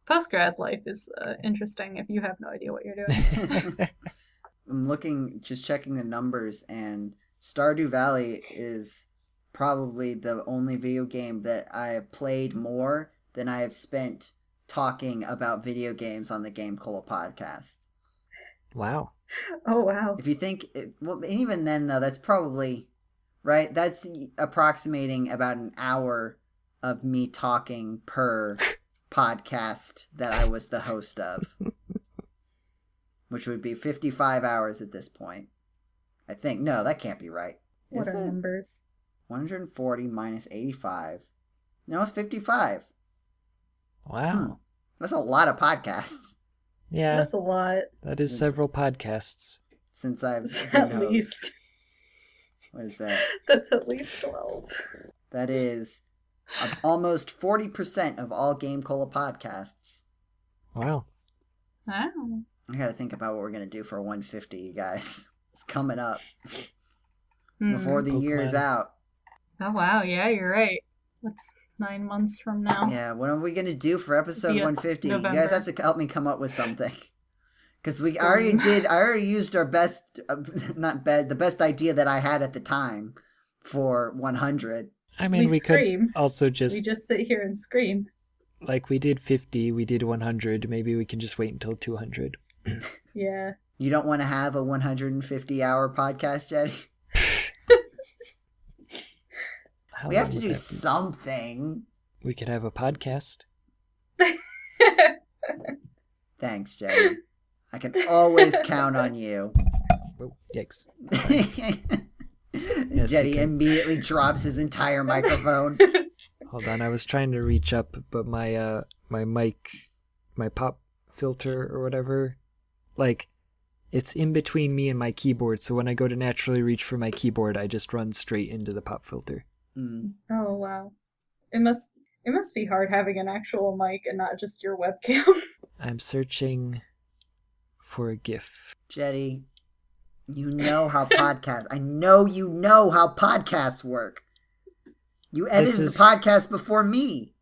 Post-grad life is interesting if you have no idea what you're doing. I'm just checking the numbers, and Stardew Valley is probably the only video game that I have played more than I have spent talking about video games on the GameCola Podcast. Wow. Oh, wow. If you think, well, even then, though, that's probably, right? That's approximating about an hour of me talking per podcast that I was the host of. Which would be 55 hours at this point. I think. No, that can't be right. What are numbers? 140 minus 85. No, it's 55. Wow. That's a lot of podcasts. Yeah. That's a lot. That is several podcasts. Since I've been At host. least. What is that? That's at least 12. That is almost 40% of all GameCola podcasts. Wow. Wow. I gotta think about what we're gonna do for 150, you guys. It's coming up. Before the year is out. Oh, wow. Yeah, you're right. That's 9 months from now. Yeah, what are we gonna do for episode 150? November. You guys have to help me come up with something. Because I already used our best, the best idea that I had at the time for 100. I mean, we scream. could also We just, just sit here and scream. like we did 50, we did 100, maybe we can just wait until 200. Yeah. You don't want to have a 150-hour podcast, Jeddy? We have to do something. We could have a podcast. Thanks, Jeddy. I can always count on you. Oh, yikes. Jeddy immediately drops his entire microphone. Hold on, I was trying to reach up, but my mic, my pop filter or whatever, like, it's in between me and my keyboard, so when I go to naturally reach for my keyboard, I just run straight into the pop filter. Oh, wow. It must be hard having an actual mic and not just your webcam. I'm searching for a GIF. Jeddy, you know how podcasts... I know you know how podcasts work. You edited the podcast before me.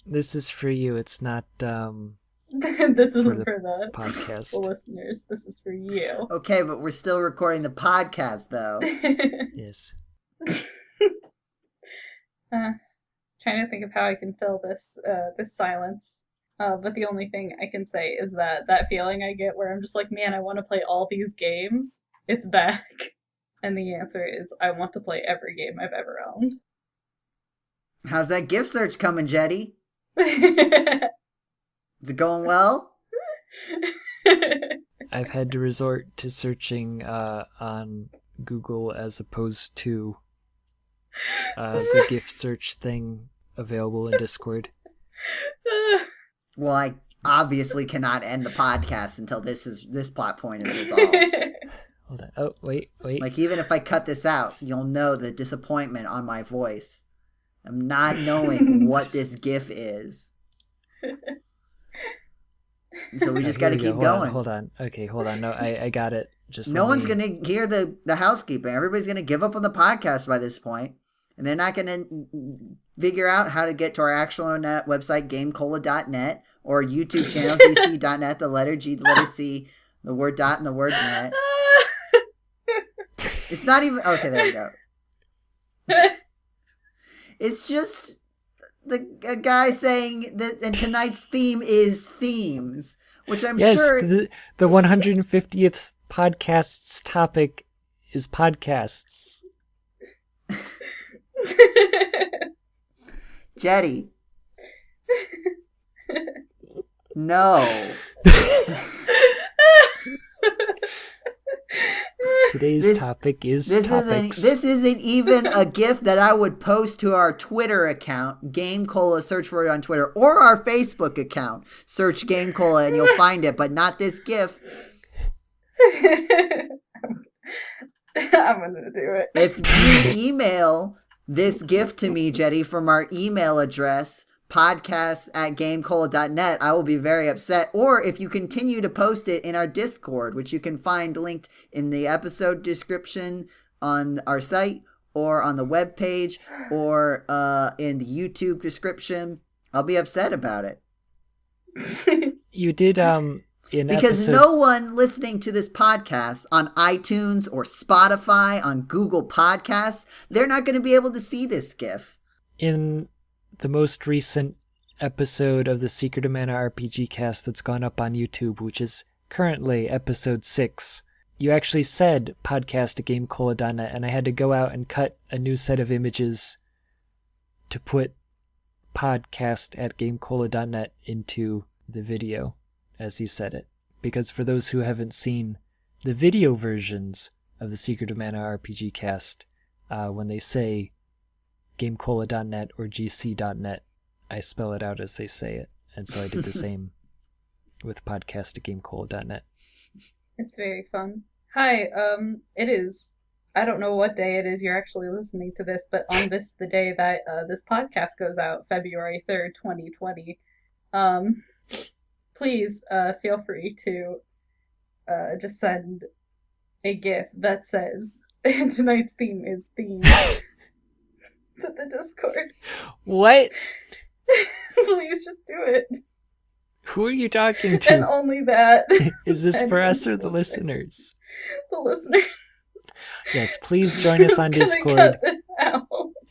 This is for you. It's not This isn't for the podcast. The listeners. This is for you. Okay, but we're still recording the podcast, though. Yes. Trying to think of how I can fill this silence. But the only thing I can say is that feeling I get where I'm just like, man, I want to play all these games. It's back. And the answer is, I want to play every game I've ever owned. How's that gift search coming, Jeddy? Is it going well? I've had to resort to searching on Google as opposed to the gift search thing available in Discord. Well, I obviously cannot end the podcast until this plot point is resolved. Hold on. Oh, wait. Like, even if I cut this out, you'll know the disappointment on my voice. I'm not knowing what this GIF is. So we just got to keep going. Hold on. Okay, hold on. No, I got it. Just no one's going to hear the housekeeping. Everybody's going to give up on the podcast by this point, and they're not going to figure out how to get to our actual net website, GameCola.net, or YouTube channel, GCDotNet, the letter G, the letter C, the word dot, and the word net. It's not even... Okay, there we go. It's just a guy saying that, and tonight's theme is themes, which I'm sure... Yes, the 150th podcast's topic is podcasts. Jeddy. No. Today's topic is topics. This isn't even a GIF that I would post to our Twitter account, GameCola, search for it on Twitter, or our Facebook account. Search GameCola and you'll find it, but not this GIF. I'm gonna do it. If you email this GIF to me, Jeddy, from our email address, podcasts@gamecola.net, I will be very upset. Or if you continue to post it in our Discord, which you can find linked in the episode description on our site, or on the webpage, or in the YouTube description, I'll be upset about it. You did because no one listening to this podcast on iTunes or Spotify, on Google Podcasts, they're not going to be able to see this GIF. In the most recent episode of the Secret of Mana RPG cast that's gone up on YouTube, which is currently episode 6, you actually said podcast@gamecola.net, and I had to go out and cut a new set of images to put podcast@gamecola.net into the video as you said it. Because for those who haven't seen the video versions of the Secret of Mana RPG cast, when they say GameCola.net or GC.net, I spell it out as they say it. And so I did the same with podcast@gamecola.net. It's very fun. Hi, it is, I don't know what day it is you're actually listening to this, but on the day that this podcast goes out, February 3rd, 2020, please feel free to just send a GIF that says, tonight's theme is themes, to the Discord. What? Please just do it. Who are you talking to? And only that. Is this for us or the listeners? The listeners. Yes, please join us on Discord.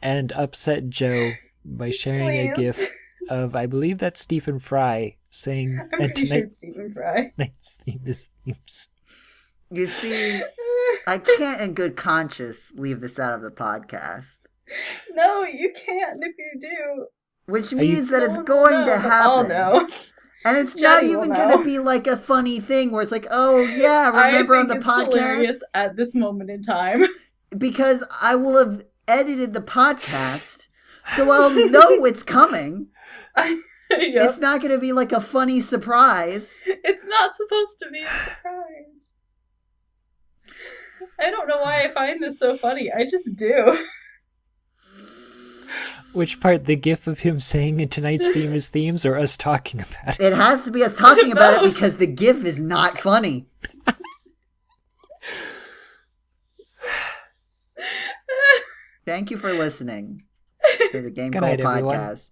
and upset Joe by sharing a Please. GIF of, I believe that's Stephen Fry saying, I'm and pretty sure tonight's it's Stephen Fry. theme is themes. You see, I can't in good conscience leave this out of the podcast. No, you can't if you do. Which Are you- means that it's No, going to but I'll happen. know. And it's not Jeddy will even know. going to be like a funny thing where it's like, oh yeah, remember I on think the it's podcast? hilarious at this moment in time. Because I will have edited the podcast, so I'll know it's coming. Yep. It's not going to be like a funny surprise. It's not supposed to be a surprise. I don't know why I find this so funny. I just do. Which part, the GIF of him saying in tonight's theme is themes, or us talking about it? It has to be us talking about it Both. because the GIF is not funny. Thank you for listening to the Good GameCola night, everyone. Podcast.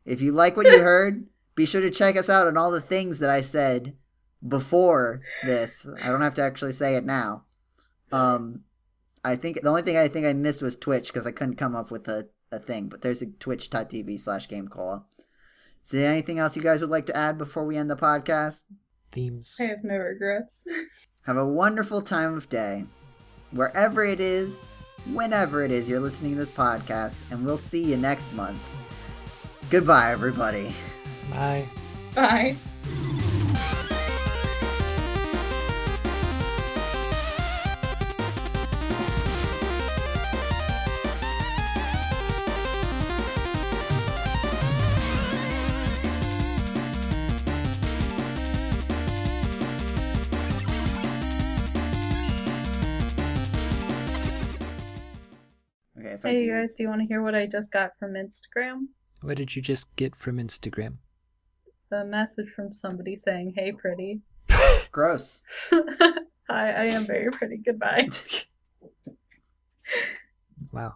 If you like what you heard, be sure to check us out on all the things that I said before this. I don't have to actually say it now. I think the only thing I think I missed was Twitch because I couldn't come up with a thing. But there's a twitch.tv/GameCola. Is there anything else you guys would like to add before we end the podcast? Themes. I have no regrets. Have a wonderful time of day, wherever it is, whenever it is you're listening to this podcast, and we'll see you next month. Goodbye, everybody. Bye. Bye. Okay, if I Hey, do- you guys, do you want to hear what I just got from Instagram? What did you just get from Instagram? A message from somebody saying, "Hey, pretty." Gross. Hi, I am very pretty. Goodbye. Wow.